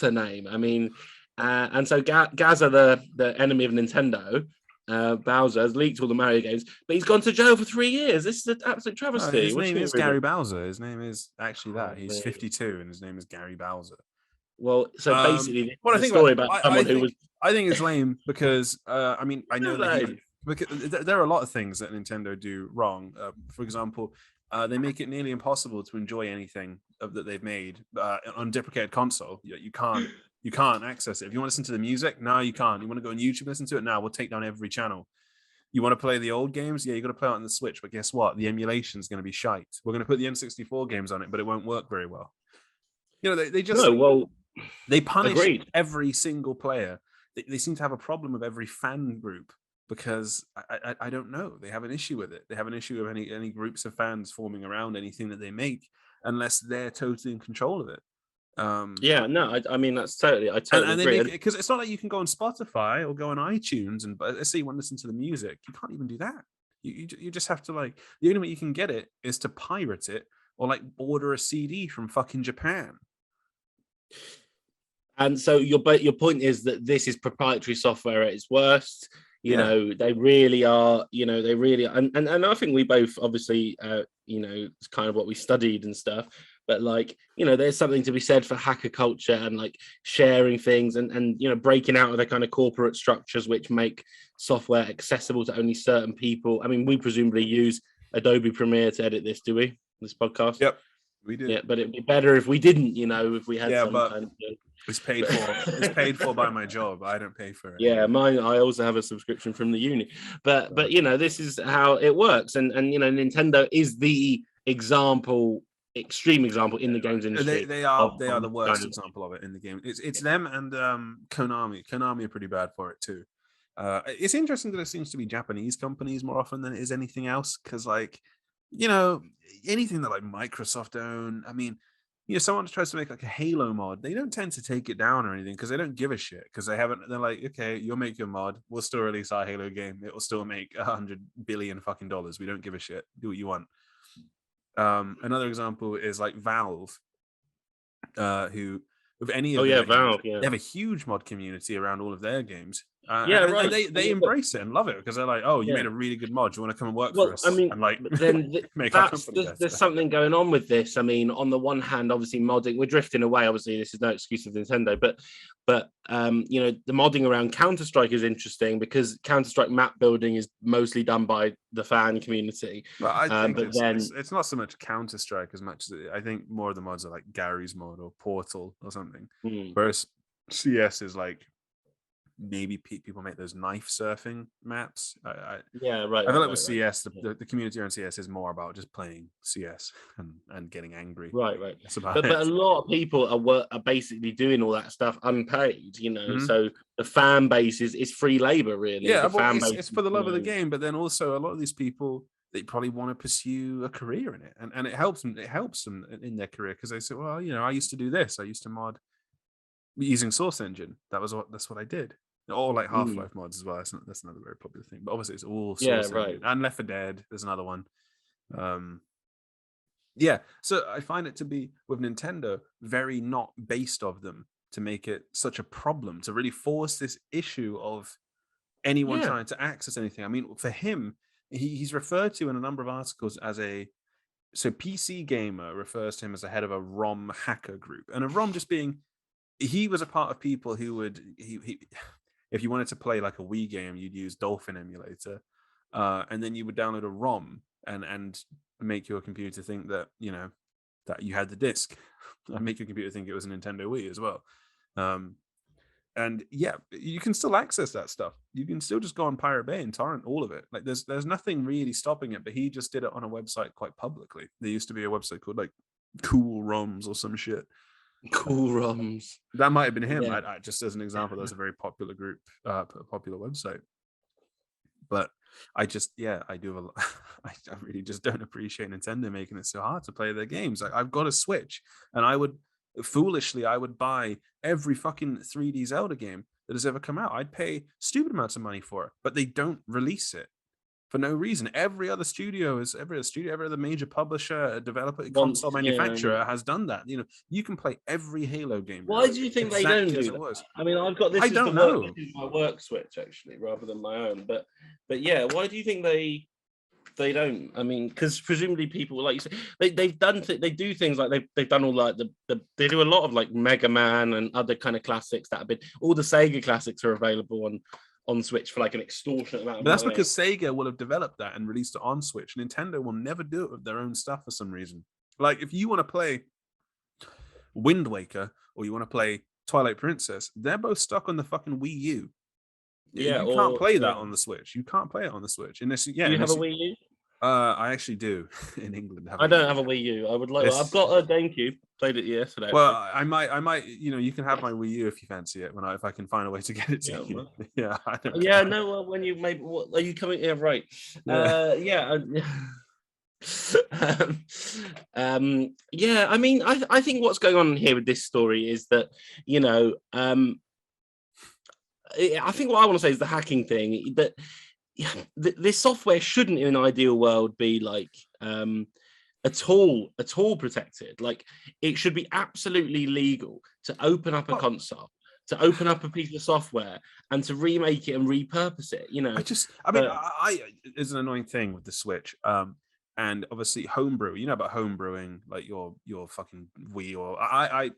a name. I mean, and so Gaza, the enemy of Nintendo. Bowser has leaked all the Mario games, but he's gone to jail for 3 years. This is an absolute travesty. His name is Gary Bowser. His name is actually that. He's 52, and his name is Gary Bowser. Well, so basically, the story about someone who was. I think it's lame because I know that because there are a lot of things that Nintendo do wrong. For example, they make it nearly impossible to enjoy anything that they've made on deprecated console. You can't access it. If you want to listen to the music, no, you can't. You want to go on YouTube and listen to it? No, we'll take down every channel. You want to play the old games? Yeah, you got to play it on the Switch. But guess what? The emulation is going to be shite. We're going to put the N64 games on it, but it won't work very well. You know, they just they punish every single player. They seem to have a problem with every fan group because I don't know. They have an issue with it. They have an issue with any groups of fans forming around anything that they make unless they're totally in control of it. I mean that's totally. I totally agree because it's not like you can go on Spotify or go on iTunes and let's say you want to listen to the music. You can't even do that. You just have to the only way you can get it is to pirate it or order a CD from fucking Japan. And so your point is that this is proprietary software at its worst. You know, they really are. You know, they really are. And I think we both obviously, it's kind of what we studied and stuff. But there's something to be said for hacker culture and sharing things and breaking out of the kind of corporate structures which make software accessible to only certain people. I mean, we presumably use Adobe Premiere to edit this, do we? This podcast? Yep, we do. Yeah, but it'd be better if we didn't, if we had some kind of... It's paid for. It's paid for by my job. I don't pay for it. Yeah, mine. I also have a subscription from the uni. But this is how it works. And Nintendo is the extreme example in the games industry. They are the worst example of it in the game. It's them and Konami. Konami are pretty bad for it too. It's interesting that it seems to be Japanese companies more often than it is anything else. Because anything that Microsoft own. I mean, someone tries to make a Halo mod, they don't tend to take it down or anything because they don't give a shit because they're like, okay, you'll make your mod, we'll still release our Halo game, it will still make $100 billion fucking dollars. We don't give a shit. Do what you want. Another example is Valve, who with any of Valve, games, they have a huge mod community around all of their games. And they embrace it and love it because they're like, oh, you made a really good mod. Do you want to come and work for us? I mean, then there's something going on with this. I mean, on the one hand, obviously modding, we're drifting away. Obviously, this is no excuse of Nintendo, but the modding around Counter-Strike is interesting because Counter-Strike map building is mostly done by the fan community. But I think it's not so much Counter-Strike as much as I think more of the mods are Gary's mod or Portal or something. Whereas CS is maybe people make those knife surfing maps. I feel with CS, the community around CS is more about just playing CS and getting angry. Right. But a lot of people are basically doing all that stuff unpaid, so the fan base is free labor, really. Yeah, it's for the love of the game, but then also a lot of these people, they probably want to pursue a career in it, and it helps them in their career because they say, well, I used to do this. I used to mod using Source Engine. That's what I did. Or Half-Life mods as well. That's another very popular thing. But obviously, it's all Source Engine. And Left 4 Dead. There's another one. So I find it to be with Nintendo very not based of them to make it such a problem to really force this issue of anyone trying to access anything. I mean, for him, he's referred to in a number of articles as PC Gamer refers to him as the head of a ROM hacker group, and a ROM just being he was a part of people who would he if you wanted to play like a Wii game, you'd use Dolphin emulator, and then you would download a ROM and make your computer think that that you had the disc, and make your computer think it was a Nintendo Wii as well. And yeah, you can still access that stuff. You can still just go on Pirate Bay and torrent all of it. Like there's nothing really stopping it. But he just did it on a website quite publicly. There used to be a website called like Cool ROMs or some shit. Cool ROMs. That might have been him. Yeah. I just as an example, that's a very popular group, popular website. But I do I really just don't appreciate Nintendo making it so hard to play their games. I've got a Switch, and I would buy every fucking 3D Zelda game that has ever come out. I'd pay stupid amounts of money for it, but they don't release it for no reason. Every other major publisher, developer, console manufacturer has done that. You can play every Halo game. Why do you think they don't do that? I mean, I've got this. I don't know. This is my work Switch actually, rather than my own. But yeah, why do you think they don't? I mean, because presumably people, like you say, they do things like they've done all like they do a lot of like Mega Man and other kind of classics that have been, all the Sega classics are available on Switch for like an extortionate amount of money. That's money. because Sega will have developed that and released it on Switch. Nintendo will never do it with their own stuff for some reason. Like if you want to play Wind Waker or you want to play Twilight Princess, they're both stuck on the fucking Wii U. Yeah, you can't play that on the Switch. You can't play it on the Switch. Do you have a Wii U? I actually do in England. I don't have a Wii U. I would like. I've got a GameCube. Played it yesterday. Well, I might. You can have my Wii U if you fancy it. If I can find a way to get it to you. Well. Yeah. I don't yeah. No. Well, when you maybe what are you coming? Yeah. Right. Yeah. Yeah. I mean, I think what's going on here with this story is that I think what I want to say is the hacking thing, that this software shouldn't in an ideal world be like at all protected. Like it should be absolutely legal to open up a console, to open up a piece of software and to remake it and repurpose it, it's an annoying thing with the Switch. And obviously homebrew, about homebrewing, like your fucking Wii, or I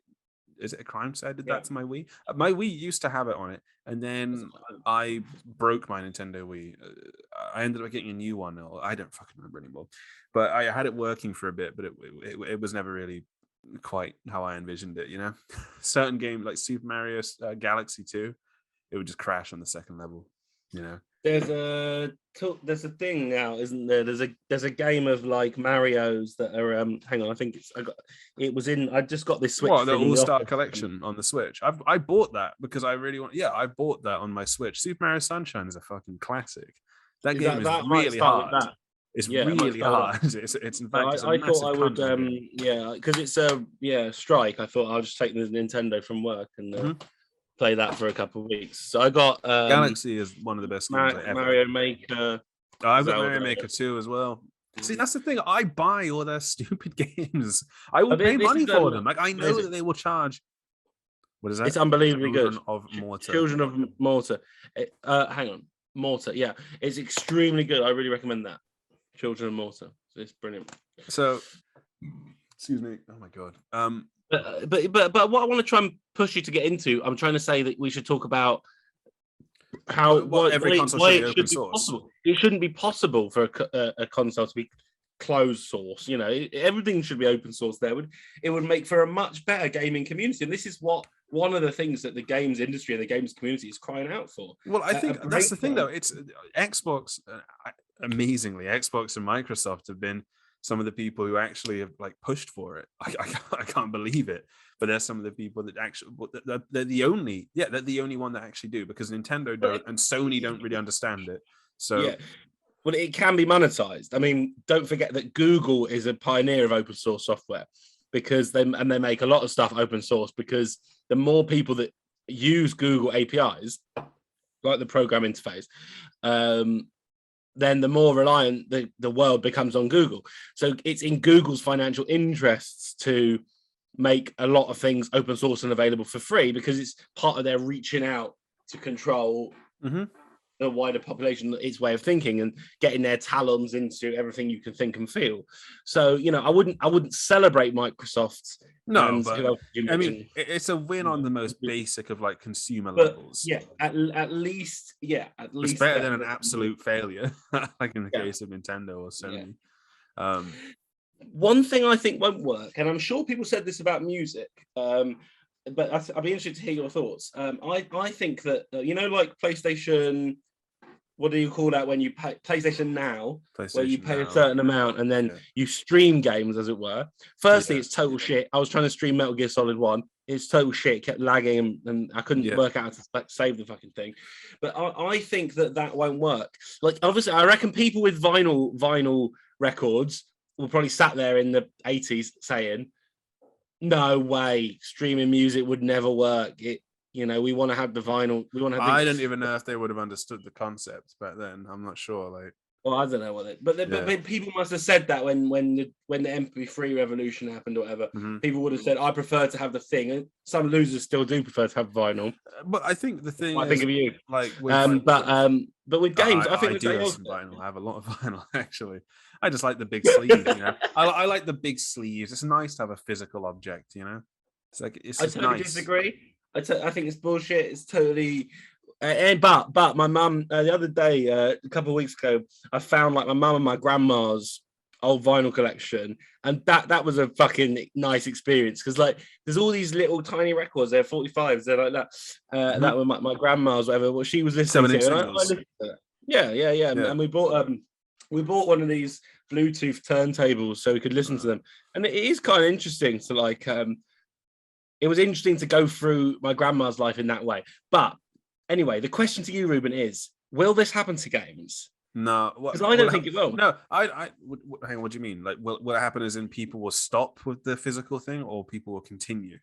is it a crime to say I did that to my Wii? My Wii used to have it on it, and then I broke my Nintendo Wii. I ended up getting a new one. I don't fucking remember anymore. But I had it working for a bit, but it was never really quite how I envisioned it. Certain games like Super Mario Galaxy 2, it would just crash on the second level. There's a thing now, isn't there? There's a game of like Mario's that are hang on, I think I just got this Switch. What, the All-Star Collection on the Switch? I bought that because I really want. Yeah, I bought that on my Switch. Super Mario Sunshine is a fucking classic. That game is really hard. It's really hard. It's in fact. It's a I thought I would game. because it's a strike. I thought I'll just take the Nintendo from work and play that for a couple of weeks. So I got Galaxy is one of the best games ever. Mario Maker. I've got Mario Maker 2 as well. See, that's the thing. I buy all their stupid games. I will pay money for them. Like I know that they will charge. What is that? It's unbelievably good. Of Mortar. Children of Mortar. Hang on, Mortar. Yeah, it's extremely good. I really recommend that. Children of Mortar. It's brilliant. So, excuse me. Oh my god. But what I want to try and push you to get into, I'm trying to say that we should talk about how every console should be open source. It shouldn't be possible for a console to be closed source. Everything should be open source. It would make for a much better gaming community, and this is what one of the things that the games industry and the games community is crying out for. Well, I think that's the thing, though. It's Xbox. Amazingly, Xbox and Microsoft have been some of the people who actually have like pushed for it. I can't believe it, but they're some of the people that actually they're the only one that actually do, because Nintendo don't and Sony don't really understand it. So yeah, well, it can be monetized. I mean, don't forget that Google is a pioneer of open source software, because they make a lot of stuff open source, because the more people that use Google APIs, like the program interface, then the more reliant the world becomes on Google. So it's in Google's financial interests to make a lot of things open source and available for free, because it's part of their reaching out to control the wider population its way of thinking and getting their talons into everything you can think and feel. So, you know, I wouldn't celebrate Microsoft. No, And but who else did you I mean, mention? it's a win on the most basic of like consumer But levels. yeah, at least It's better than an absolute failure, like in the case of Nintendo or Sony. Yeah. One thing I think won't work, and I'm sure people said this about music, but I'd be interested to hear your thoughts. I think that you know, like PlayStation, what do you call that when you pay PlayStation Now, where you pay a certain amount and then you stream games, as it were. Firstly, it's total shit. I was trying to stream Metal Gear Solid 1. It's total shit. It kept lagging and I couldn't work out how to save the fucking thing. But I think that won't work. Like, obviously, I reckon people with vinyl records will probably sat there in the 80s saying, no way, streaming music would never work. You know, we want to have the vinyl. We want to have. I don't even know if they would have understood the concept back then. I'm not sure. Like, well, I don't know what it. But people must have said that when the MP3 revolution happened or whatever. People would have said, "I prefer to have the thing." And some losers still do prefer to have vinyl. But I think the thing. I think of you. Like, but with games, I think I do have some vinyl. I have a lot of vinyl actually. I just like the big sleeves. You know, I like the big sleeves. It's nice to have a physical object. You know, it's like it's. I totally disagree. I think it's bullshit. It's totally. But my mum the other day, a couple of weeks ago, I found like my mum and my grandma's old vinyl collection, and that was a fucking nice experience because like there's all these little tiny records. They're 45s. They're like that. That were my grandma's, whatever. What she was listening to. And I listened to that. Yeah. And we bought one of these Bluetooth turntables so we could listen to them, and it is kind of interesting to like. It was interesting to go through my grandma's life in that way. But anyway, the question to you, Ruben, is: will this happen to games? No, because I don't think it will. No, hang on. What do you mean? Like, will it happen as in people will stop with the physical thing, or people will continue?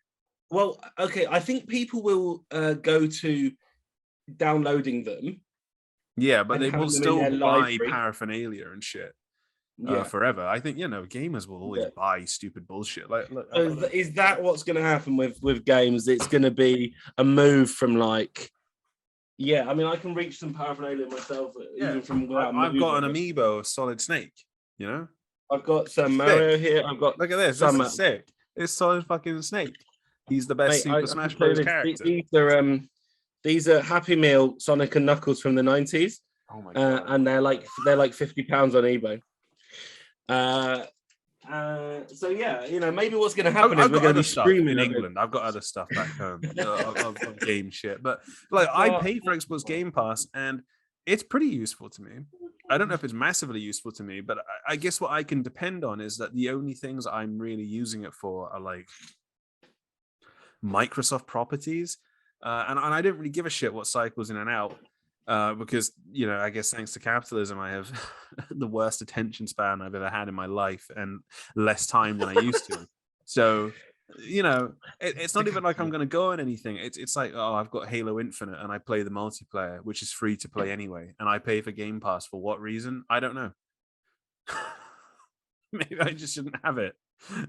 Well, okay, I think people will go to downloading them. Yeah, but they will still buy paraphernalia and shit. Forever. I think, you know, gamers will always buy stupid bullshit. Like, look, is that what's going to happen with games? It's going to be a move from like, I mean, I can reach some paraphernalia myself. Even from I've got an amiibo of Solid Snake. You know, I've got some Mario here. I've got look at this. This is sick. It's Solid fucking Snake. He's the best Super Smash Bros. Character. These are Happy Meal Sonic and Knuckles from the 90s. Oh my god! And they're like £50 on eBay. So yeah, you know, maybe what's going to happen is we're going to be streaming in England. I've got other stuff back home of game shit, but like I pay for Xbox Game Pass, and it's pretty useful to me. I don't know if it's massively useful to me, but I guess what I can depend on is that the only things I'm really using it for are like Microsoft properties, and I don't really give a shit what cycles in and out. Because, you know, I guess thanks to capitalism, I have the worst attention span I've ever had in my life and less time than I used to. So, you know, it's not even like I'm going to go on anything. It's like, oh, I've got Halo Infinite and I play the multiplayer, which is free to play anyway. And I pay for Game Pass for what reason? I don't know. Maybe I just shouldn't have it.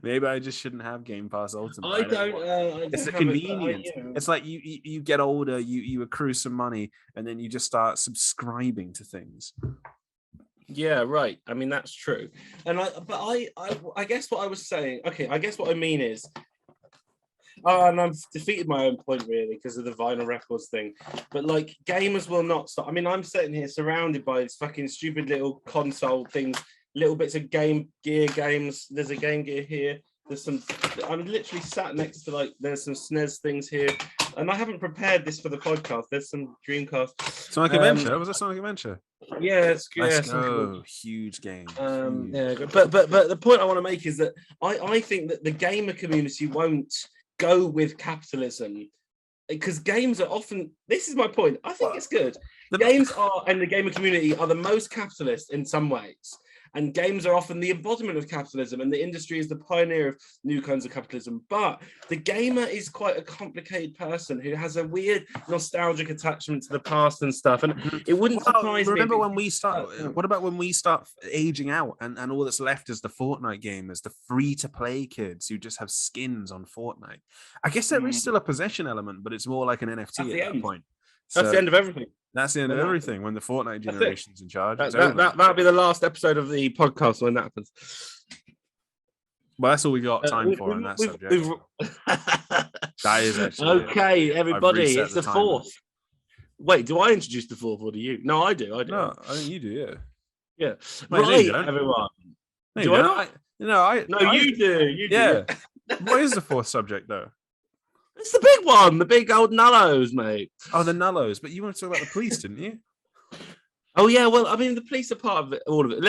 Maybe I just shouldn't have Game Pass Ultimate. It's a convenience. It's like you get older, you accrue some money, and then you just start subscribing to things. Yeah, right. I mean, that's true. And I guess what I was saying. Okay, I guess what I mean is, and I've defeated my own point really because of the vinyl records thing. But like, gamers will not stop. I mean, I'm sitting here surrounded by these fucking stupid little console things. Little bits of Game Gear games. There's a Game Gear here. There's some. I'm literally sat next to like. There's some SNES things here, and I haven't prepared this for the podcast. There's some Dreamcast. Sonic Adventure. Was it Sonic Adventure? Yeah, it's good. Let's go. Huge game. Yeah, but the point I want to make is that I think that the gamer community won't go with capitalism because games are often. This is my point. I think it's good. Games are, and the gamer community are the most capitalist in some ways. And games are often the embodiment of capitalism, and the industry is the pioneer of new kinds of capitalism. But the gamer is quite a complicated person who has a weird nostalgic attachment to the past and stuff. And it wouldn't surprise me. Remember when we start? What about when we start aging out, and all that's left is the Fortnite gamers, the free-to-play kids who just have skins on Fortnite? I guess there is still a possession element, but it's more like an NFT at that point. That's the end of everything. That's the end of everything when the Fortnite generation's in charge. That'll be the last episode of the podcast when that happens. Well, that's all we got time for on that subject. That is actually okay, everybody. It's the fourth. Wait, do I introduce the fourth or do you? No, I do. No, I think you do. Yeah. Yeah. Right, everyone. Do I not? No, you do. You do. What is the fourth subject though? It's the big one, the big old nullos, mate. Oh, the nullos. But you want to talk about the police, didn't you? Oh yeah. Well, I mean, the police are part of it, all of it.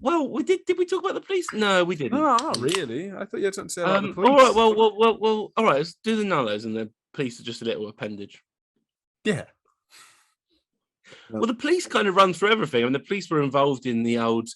We did. Did we talk about the police? No, we didn't. No, not really. I thought you had something to say about the police. All right. Well. All right. Let's do the nullos, and the police are just a little appendage. Yeah. Well, the police kind of run through everything. I mean, the police were involved in the old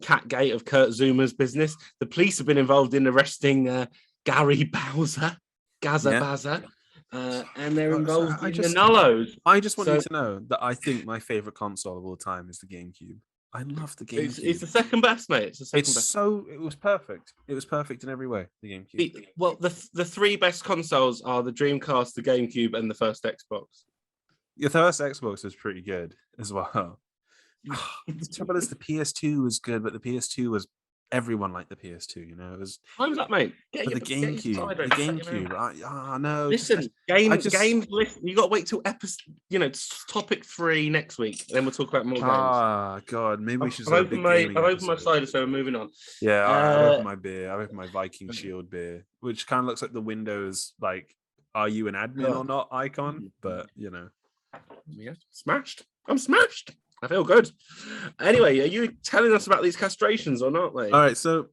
Catgate of Kurt Zouma's business. The police have been involved in arresting Gary Bowser, Baza, and they're involved in the nullos. I just want you to know that I think my favorite console of all time is the GameCube. I love the GameCube. It's the second best, mate. It was perfect. It was perfect in every way. The GameCube. The three best consoles are the Dreamcast, the GameCube, and the first Xbox. The first Xbox was pretty good as well. The trouble is the PS2 was good, but the PS2 was everyone liked the PS2. You know, it was. Time was up, mate. The GameCube. No. Listen, games. Listen, you got to wait till topic 3 next week. Then we'll talk about more games. Ah, God, maybe we should. I've opened my cider, so we're moving on. Yeah, I opened my beer. I opened my Viking Shield beer, which kind of looks like the Windows "Are you an admin or not?" icon, but you know. Yeah, smashed. I'm smashed. I feel good. Anyway, are you telling us about these castrations or not, mate? All right, so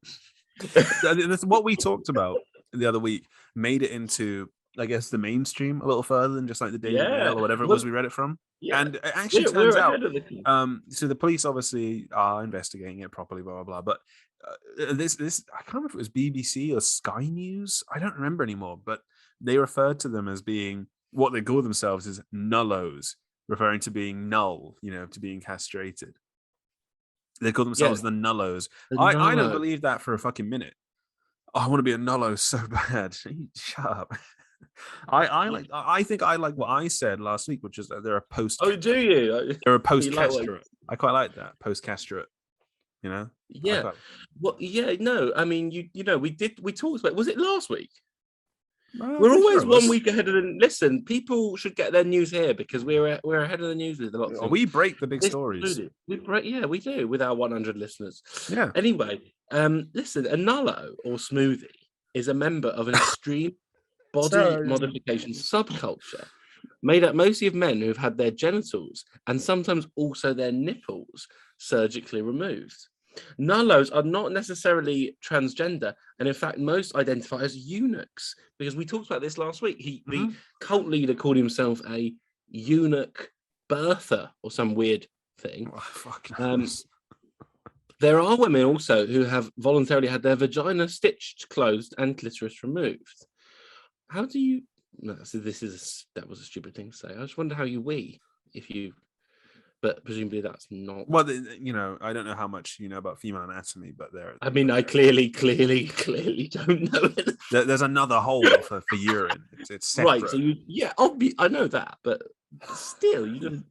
what we talked about the other week made it into, I guess, the mainstream a little further than just like the Daily Mail or whatever it was we read it from. Yeah. And it actually turns out, so the police obviously are investigating it properly, blah, blah, blah. But this, I can't remember if it was BBC or Sky News. I don't remember anymore, but they referred to them as being, what they call themselves is nullos, referring to being null, to being castrated. They call themselves the nullos. I don't believe that for a fucking minute. I want to be a nullo so bad. Shut up. I think I like what I said last week, which is that they're a post. Oh, do you? They're a post-castrate. I quite like that, post-castrate. Yeah. Well, yeah. No, I mean, we talked about. Was it last week? We're always 1 week ahead of the. Listen, people should get their news here because we're ahead of the news with a lot of things. We break the big stories. We do with our 100 listeners. Yeah. Anyway, listen, a nullo or smoothie is a member of an extreme body modification subculture made up mostly of men who have had their genitals and sometimes also their nipples surgically removed. Nullos are not necessarily transgender, and in fact, most identify as eunuchs. Because we talked about this last week. The cult leader called himself a eunuch birther or some weird thing. There are women also who have voluntarily had their vagina stitched closed and clitoris removed. How do you? No, so that was a stupid thing to say. I just wonder how you if you. But presumably that's not. Well, I don't know how much you know about female anatomy, but I mean, I clearly don't know it. There's another hole for urine. It's separate. Right. So I know that, but still, you don't.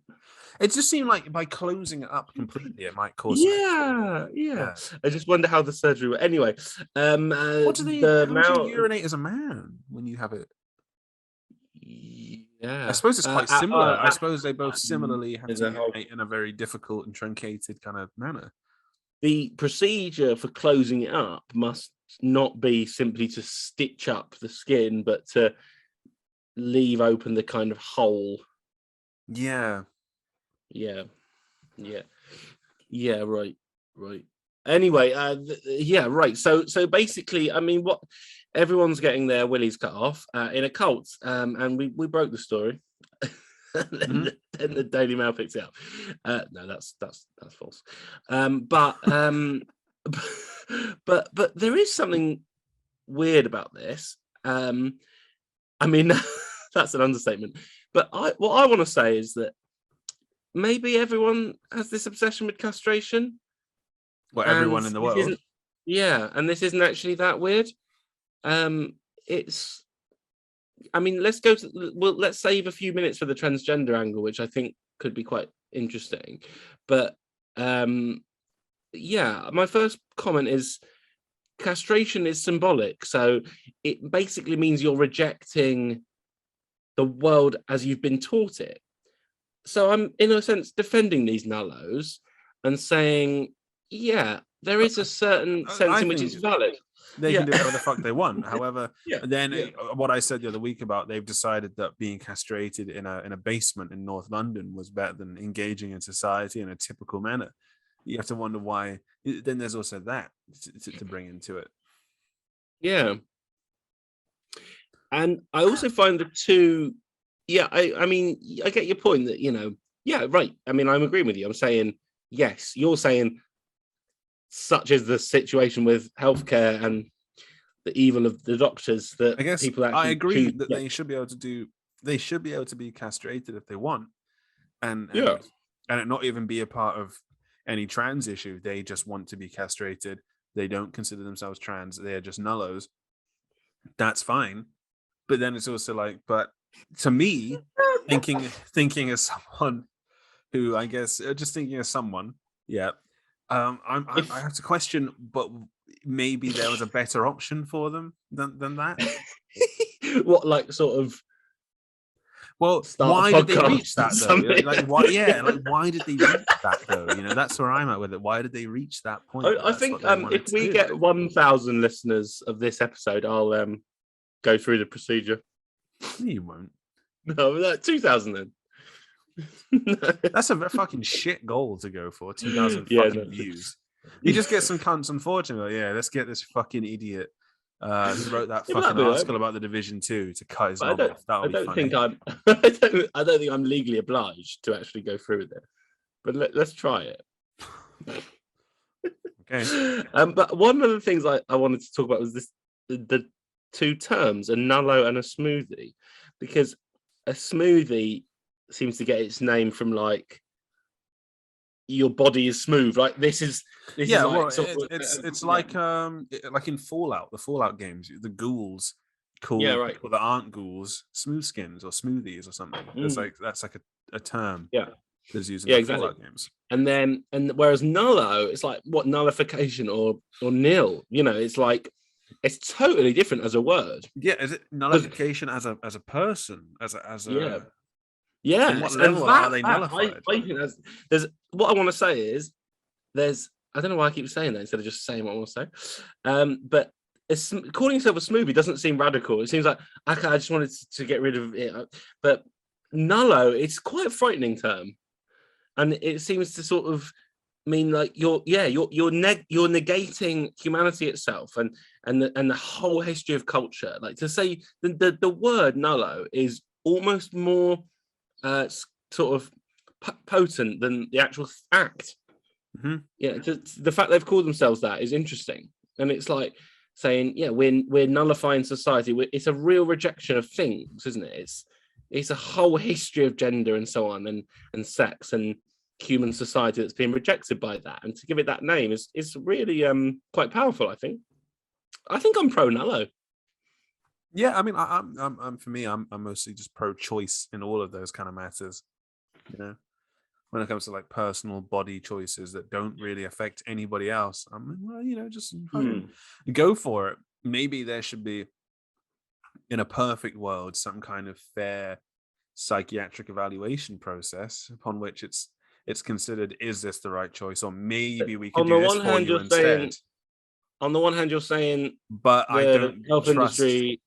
It just seemed like by closing it up completely, it might cause. Yeah. I just wonder how the surgery went. Anyway, what do you urinate as a man when you have it? Yeah, I suppose it's quite similar. I suppose they both similarly have to urinate in a very difficult and truncated kind of manner. The procedure for closing it up must not be simply to stitch up the skin, but to leave open the kind of hole. Yeah. Right. Anyway, right. So basically, I mean, what everyone's getting their willies cut off in a cult, and we broke the story. then the Daily Mail picks it up. No, that's false. But there is something weird about this. I mean, that's an understatement. But what I want to say is that maybe everyone has this obsession with castration. Well, everyone in the world. Yeah, and this isn't actually that weird. It's I mean, let's save a few minutes for the transgender angle, which I think could be quite interesting. But yeah, my first comment is castration is symbolic. So it basically means you're rejecting the world as you've been taught it. So I'm, in a sense, defending these nullos and saying, yeah, there is a certain sense in which it's valid. They can do whatever the fuck they want. However, then yeah. what I said the other week about they've decided that being castrated in a basement in North London was better than engaging in society in a typical manner. You have to wonder why. Then there's also that to bring into it. Yeah. And I also find the two, I mean, I get your point that, you know, yeah, right. I mean, I'm agreeing with you. I'm saying, yes, you're saying such is the situation with healthcare and the evil of the doctors that I guess people actually I agree choose, that they should be able to do, they should be able to be castrated if they want. And it not even be a part of any trans issue. They just want to be castrated. They don't consider themselves trans. They're just nullos. That's fine. But then it's also like, but to me, thinking as someone who I guess just thinking as someone, I have to question, but maybe there was a better option for them than that. What, like, sort of? Well, why did they reach that though? Like, why? Yeah, like why did they reach that though? You know, that's where I'm at with it. Why did they reach that point? I think if we get 1,000 listeners of this episode, I'll go through the procedure. You won't. No, 2,000 then. That's a fucking shit goal to go for. 2,000 fucking views. You just get some cunts, unfortunately. Yeah, let's get this fucking idiot who wrote that fucking article about the Division 2 to cut his knob off. That would be funny. I don't think I'm legally obliged to actually go through with it. But let's try it. Okay. But one of the things I wanted to talk about was the two terms, a nullo and a smoothie, because a smoothie seems to get its name from like your body is smooth. Like this is it's like in Fallout, the Fallout games, the ghouls call people that aren't ghouls smooth skins or smoothies or something. It's like that's like a term. Yeah. That's used in the Fallout games. And whereas nullo, it's like what nullification or nil. You know, it's like it's totally different as a word. Yeah, is it nullification as a person, as a yeah? What level are they nullified? I think there's what I want to say is I don't know why I keep saying that instead of just saying what I want to say. But calling yourself a smoothie doesn't seem radical. It seems like okay, I just wanted to get rid of it. But nullo, it's quite a frightening term, and it seems to sort of mean like you're negating humanity itself and the whole history of culture. Like to say the word nullo is almost more sort of potent than the actual act. Mm-hmm. Yeah, just the fact they've called themselves that is interesting, and it's like saying, yeah, we're nullifying society. It's a real rejection of things, isn't it? It's a whole history of gender and so on, and sex and human society that's been rejected by that, and to give it that name is really quite powerful. I think I'm pro nullo. Yeah, I mean, I'm for me, I'm mostly just pro-choice in all of those kind of matters. You know, when it comes to like personal body choices that don't really affect anybody else, I'm like, well, you know, just go for it. Maybe there should be, in a perfect world, some kind of fair psychiatric evaluation process upon which it's considered, is this the right choice, or maybe we could do this for you instead. On the one hand, you're saying, but I don't health trust. Industry,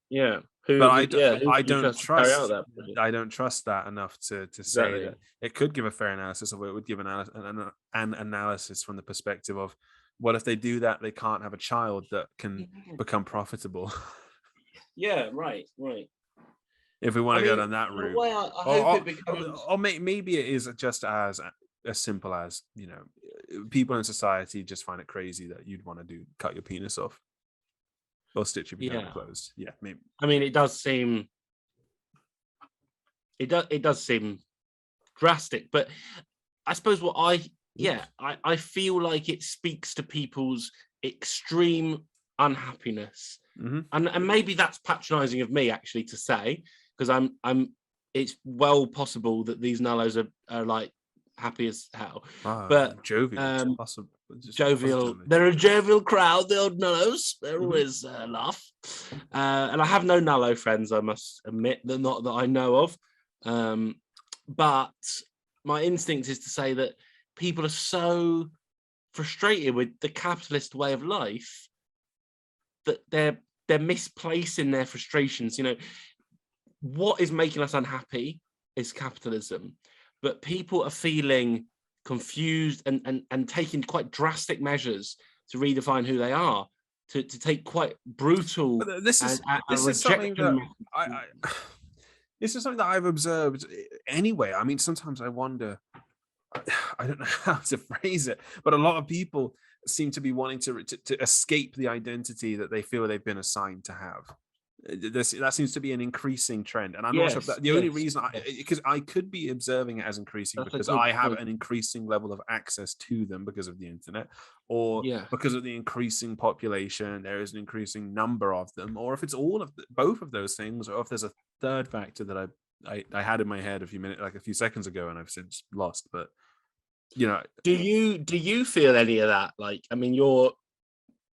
I don't trust that enough to say that it could give a fair analysis of it. It would give an analysis from the perspective of, what if they do that? They can't have a child that can become profitable. Yeah, right. If we want to go down that route, I hope it becomes... or maybe it is just as simple as, you know, people in society just find it crazy that you'd want to cut your penis off or stitch your vagina closed. Yeah, maybe. I mean, it does seem drastic, but I suppose what I feel like it speaks to people's extreme unhappiness And maybe that's patronizing of me actually to say, because it's well possible that these nullos are like happy as hell. But jovial, jovial. They're a jovial crowd, the old nullos. They're always laugh. And I have no nullo friends, I must admit, not that I know of. But my instinct is to say that people are so frustrated with the capitalist way of life that they're misplacing their frustrations. You know, what is making us unhappy is capitalism, but people are feeling confused and taking quite drastic measures to redefine who they are, to take quite brutal. This is something that this is something that I've observed anyway. I mean, sometimes I wonder, I don't know how to phrase it, but a lot of people seem to be wanting to escape the identity that they feel they've been assigned to have. That seems to be an increasing trend, and I'm not sure if that, the only reason because I could be observing it as increasing because I have an increasing level of access to them because of the internet, or because of the increasing population, there is an increasing number of them, or if it's all of both of those things, or if there's a third factor that I had in my head a few seconds ago and I've since lost. But you know, do you feel any of that? Like, I mean, you're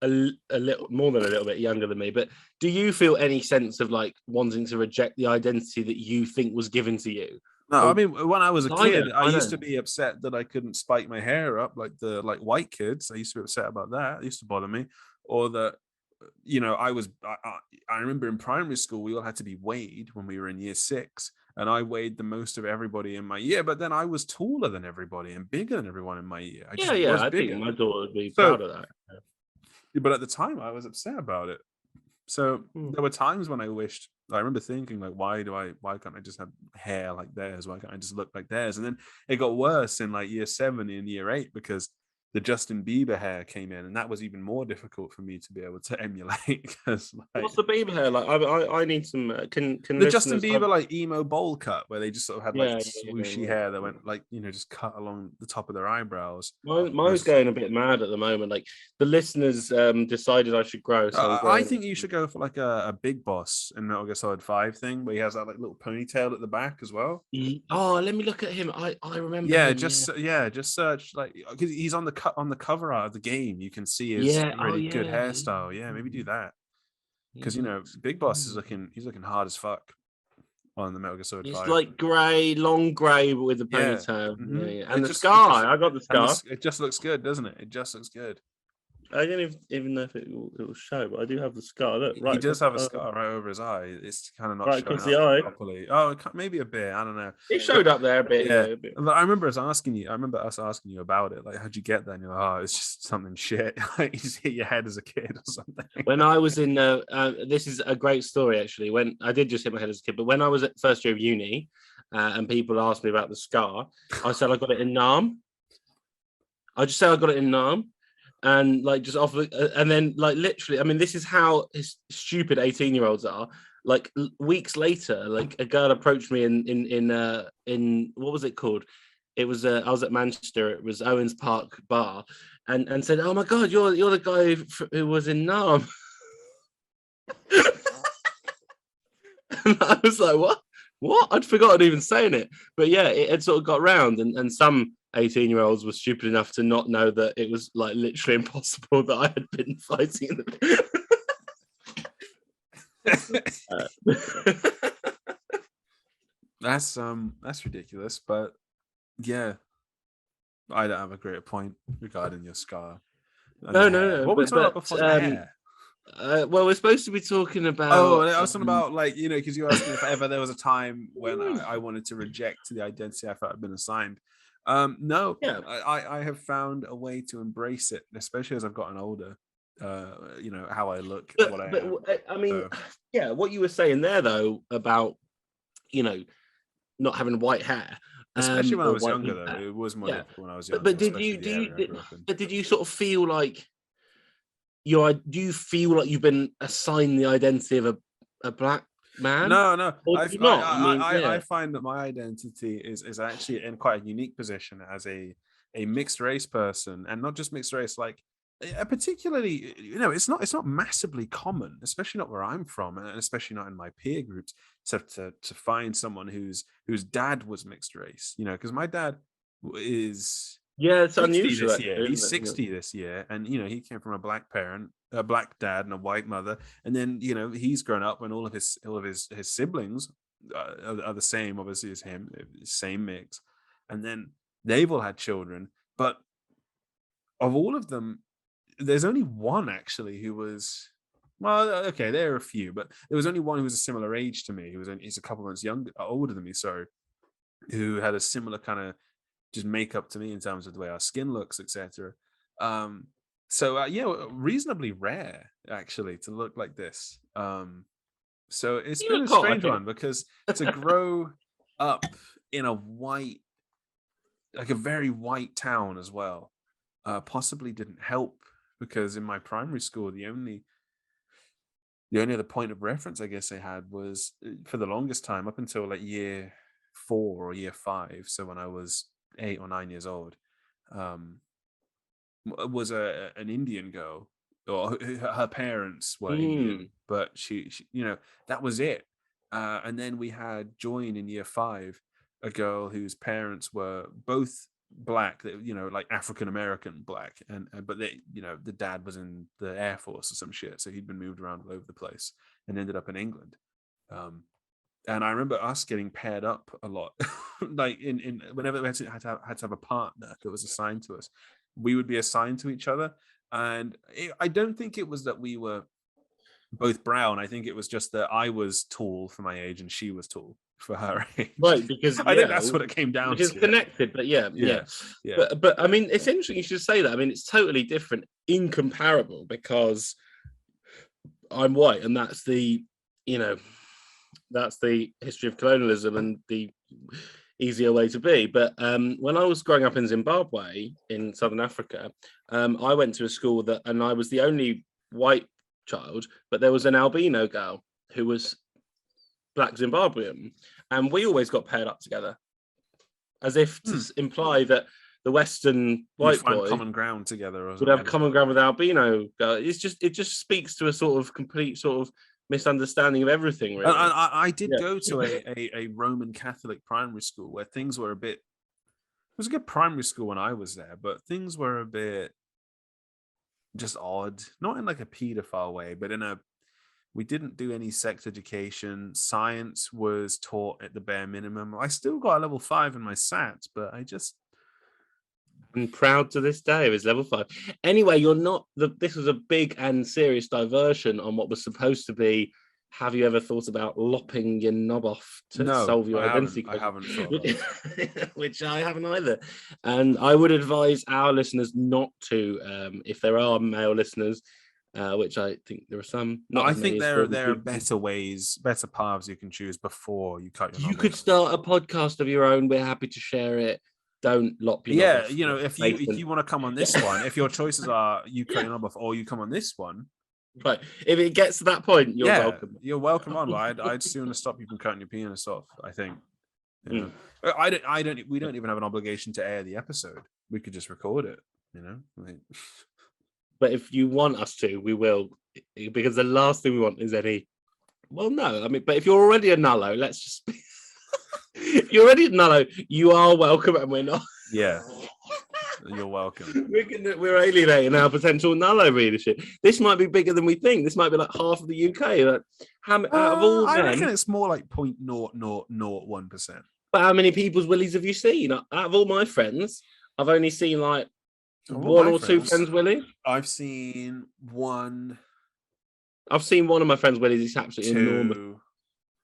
a little more than a little bit younger than me, but do you feel any sense of like wanting to reject the identity that you think was given to you? No, I mean, when I was a kid, I used to be upset that I couldn't spike my hair up like white kids. I used to be upset about that. It used to bother me. Or that, you know, I remember in primary school, we all had to be weighed when we were in year 6. And I weighed the most of everybody in my year, but then I was taller than everybody and bigger than everyone in my year. I think my daughter would be proud of that. But at the time, I was upset about it. So there were times when I remember thinking, like, why can't I just have hair like theirs? Why can't I just look like theirs? And then it got worse in like year 7 and year 8 because the Justin Bieber hair came in, and that was even more difficult for me to be able to emulate. Because what's the Bieber hair like? I need some. Can the Justin Bieber like emo bowl cut where they just sort of had like swooshy hair that went like, you know, just cut along the top of their eyebrows. Mine's going a bit mad at the moment. Like the listeners decided I should grow. So I think you should go for like a Big Boss in Metal Gear Solid 5 thing where he has that like little ponytail at the back as well. Oh, let me look at him. I remember. Yeah, just search like because he's on the cover art of the game. You can see his really good hairstyle. Yeah, maybe do that because you know Big Boss is looking hard as fuck on the Metal Gear Solid 5. It's like grey, long grey with the ponytail, and the scar. I got the scar. It just looks good, doesn't it? It just looks good. I don't even know if it will show, but I do have the scar. Look, right. He does have a scar right over his eye. It's kind of not right showing across the eye properly. Oh, maybe a bit. I don't know. It showed up there a bit. Yeah. A bit. But I remember us asking you about it. Like, how'd you get there? And you're like, oh, it's just something shit. Like, you just hit your head as a kid or something. When I was in, this is a great story actually. When I did just hit my head as a kid, but when I was at first year of uni, and people asked me about the scar, I said I got it in Nam. I just said I got it in Nam. And like just off, and then like literally, I mean, this is how stupid 18-year-olds are. Like weeks later, like a girl approached me in what was it called? It was I was at Manchester. It was Owens Park Bar, and said, "Oh my God, you're the guy who was in Nam." And I was like, "What? I'd forgotten even saying it." But yeah, it had sort of got round, and some 18-year-olds were stupid enough to not know that it was like literally impossible that I had been fighting in That's ridiculous, but yeah, I don't have a great point regarding your scar. No. What were we talking about before the hair? Well, we're supposed to be talking about. Oh, I was talking about like, you know, because you asked me if ever there was a time when I wanted to reject the identity I felt I'd been assigned. No, I have found a way to embrace it, especially as I've gotten older. You know, how I look, I mean, yeah, what you were saying there though about, you know, not having white hair, especially when I was younger though, it was more difficult when I was younger. But did you sort of feel like do you feel like you've been assigned the identity of a black man? No. I find that my identity is actually in quite a unique position as a mixed race person, and not just mixed race, like particularly, it's not massively common, especially not where I'm from, and especially not in my peer groups, to find someone whose dad was mixed race. Because my dad is Yeah, it's 60 unusual, this year. actually, He's isn't it? 60 this year, and he came from a black parent, a black dad, and a white mother. And then he's grown up, and all of his siblings are the same, obviously, as him, same mix, and then they've all had children, but of all of them, there's only one actually who was, well, okay, there are a few, but there was only one who was a similar age to me. He's a couple months older than me, sorry, who had a similar kind of just makeup to me in terms of the way our skin looks, etc. So yeah, reasonably rare actually to look like this. So it's You been look a hot, strange I one, because to grow up in a very white town as well, possibly didn't help, because in my primary school, the only other point of reference I guess I had was, for the longest time, up until like year 4 or year 5, so when I was 8 or 9 years old, um, was an Indian girl, or her parents were think. Indian, but she that was it. And then we had joined in year 5 a girl whose parents were both black, like African American black, and but the dad was in the Air Force or some shit, so he'd been moved around all over the place and ended up in England. And I remember us getting paired up a lot, like in whenever we had to have a partner that was assigned to us, we would be assigned to each other. And I don't think it was that we were both brown. I think it was just that I was tall for my age and she was tall for her age. Right, because I think that's what it came down which is to. connected, but yeah. But I mean, it's interesting you should say that. I mean, it's totally different, incomparable, because I'm white, and that's the history of colonialism and the easier way to be. But when I was growing up in Zimbabwe in Southern Africa, I went to a school and I was the only white child, but there was an albino girl who was black Zimbabwean, and we always got paired up together, as if to imply that the Western white boy common ground together, would have common ground with albino girl. It just speaks to a sort of complete sort of misunderstanding of everything, really. I did go to a Roman Catholic primary school where things were a bit. It was a good primary school when I was there, but things were a bit just odd, not in like a pedophile way, but we didn't do any sex education. Science was taught at the bare minimum. I still got a level 5 in my SATs, but I'm proud to this day of his level 5. Anyway, this was a big and serious diversion on what was supposed to be, have you ever thought about lopping your knob off to solve your identity question? I haven't thought which I haven't either. And I would advise our listeners not to, if there are male listeners, which I think there are some. I think there are better ways, better paths you can choose before you cut your knob off. You could start a podcast of your own. We're happy to share it. Don't lop your knob off. If you want to come on this one, if your choices are you cut your knob off or you come on this one, right? If it gets to that point, you're welcome. You're welcome on. But I'd sooner stop you from cutting your penis off. I think. I don't. We don't even have an obligation to air the episode. We could just record it. But if you want us to, we will, because the last thing we want is any. Well, no, I mean, but if you're already a nullo, let's just. If you're already a nullo, you are welcome, and we're not. Yeah. You're welcome. We're alienating our potential nullo readership. This might be bigger than we think. This might be like half of the UK. Like, out of all I men, reckon it's more like 0.0001%. But how many people's willies have you seen? Out of all my friends, I've only seen like one or two friends' willies. I've seen one. I've seen one of my friends' willies. It's absolutely enormous.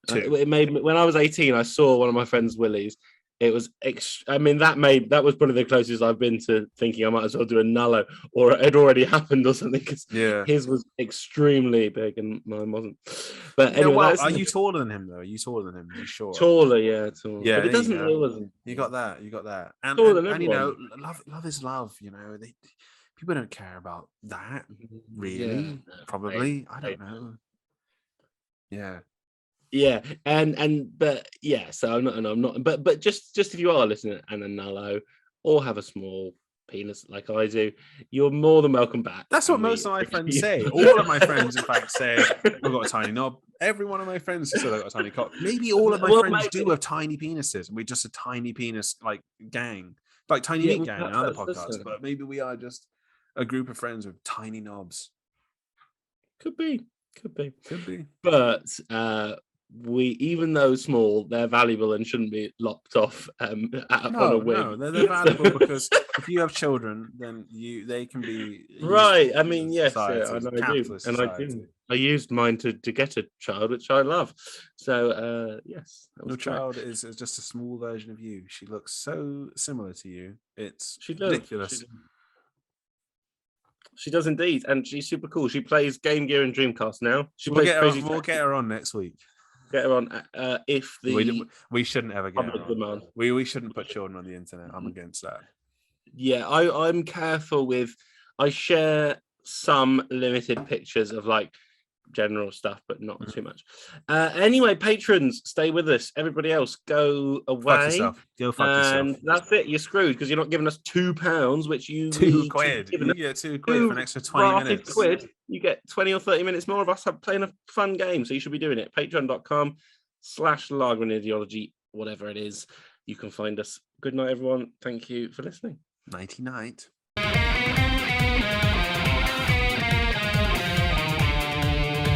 Two. It made me, when I was 18, I saw one of my friends' willies. It was, that was probably the closest I've been to thinking I might as well do a nullo, or it had already happened or something, because his was extremely big and mine wasn't. But anyway, are you taller than him though? Are you taller than him? Are you sure? Taller, yeah, taller. Yeah, but it doesn't. It wasn't. You got that. And love is love. People don't care about that, really. Probably, I don't know. Yeah. Yeah, but yeah, so I'm not, but just if you are listening and a nullo or have a small penis like I do, you're more than welcome back. That's what most of my friends say. All of my friends, in fact, say I've got a tiny knob. Every one of my friends said I've got a tiny cock. Maybe all of my friends do have tiny penises, and we're just a tiny penis like gang, like Tiny Meat Gang, another podcast. But maybe we are just a group of friends with tiny knobs. Could be. But we, even though small, they're valuable and shouldn't be lopped off on a whim. No, they're valuable because if you have children, then they can be right. I mean, yes, I do. I used mine to get a child, which I love. So yes, your child is just a small version of you. She looks so similar to you. It's ridiculous. She does indeed, and she's super cool. She plays Game Gear and Dreamcast now. We'll get her on next week. Get her on if we shouldn't ever get her on. We shouldn't put children on the internet. I'm against that. Yeah, I'm careful with. I share some limited pictures of like general stuff, but not too much. Anyway, patrons, stay with us. Everybody else, go away. Fuck yourself. Go fuck yourself. And that's it. You're screwed because you're not giving us £2, which you £2. You get £2 for an extra 20 minutes. £2. You get 20 or 30 minutes more of us playing a fun game. So you should be doing it. Patreon.com/Lager Ideology, whatever it is. You can find us. Good night, everyone. Thank you for listening. Nighty night.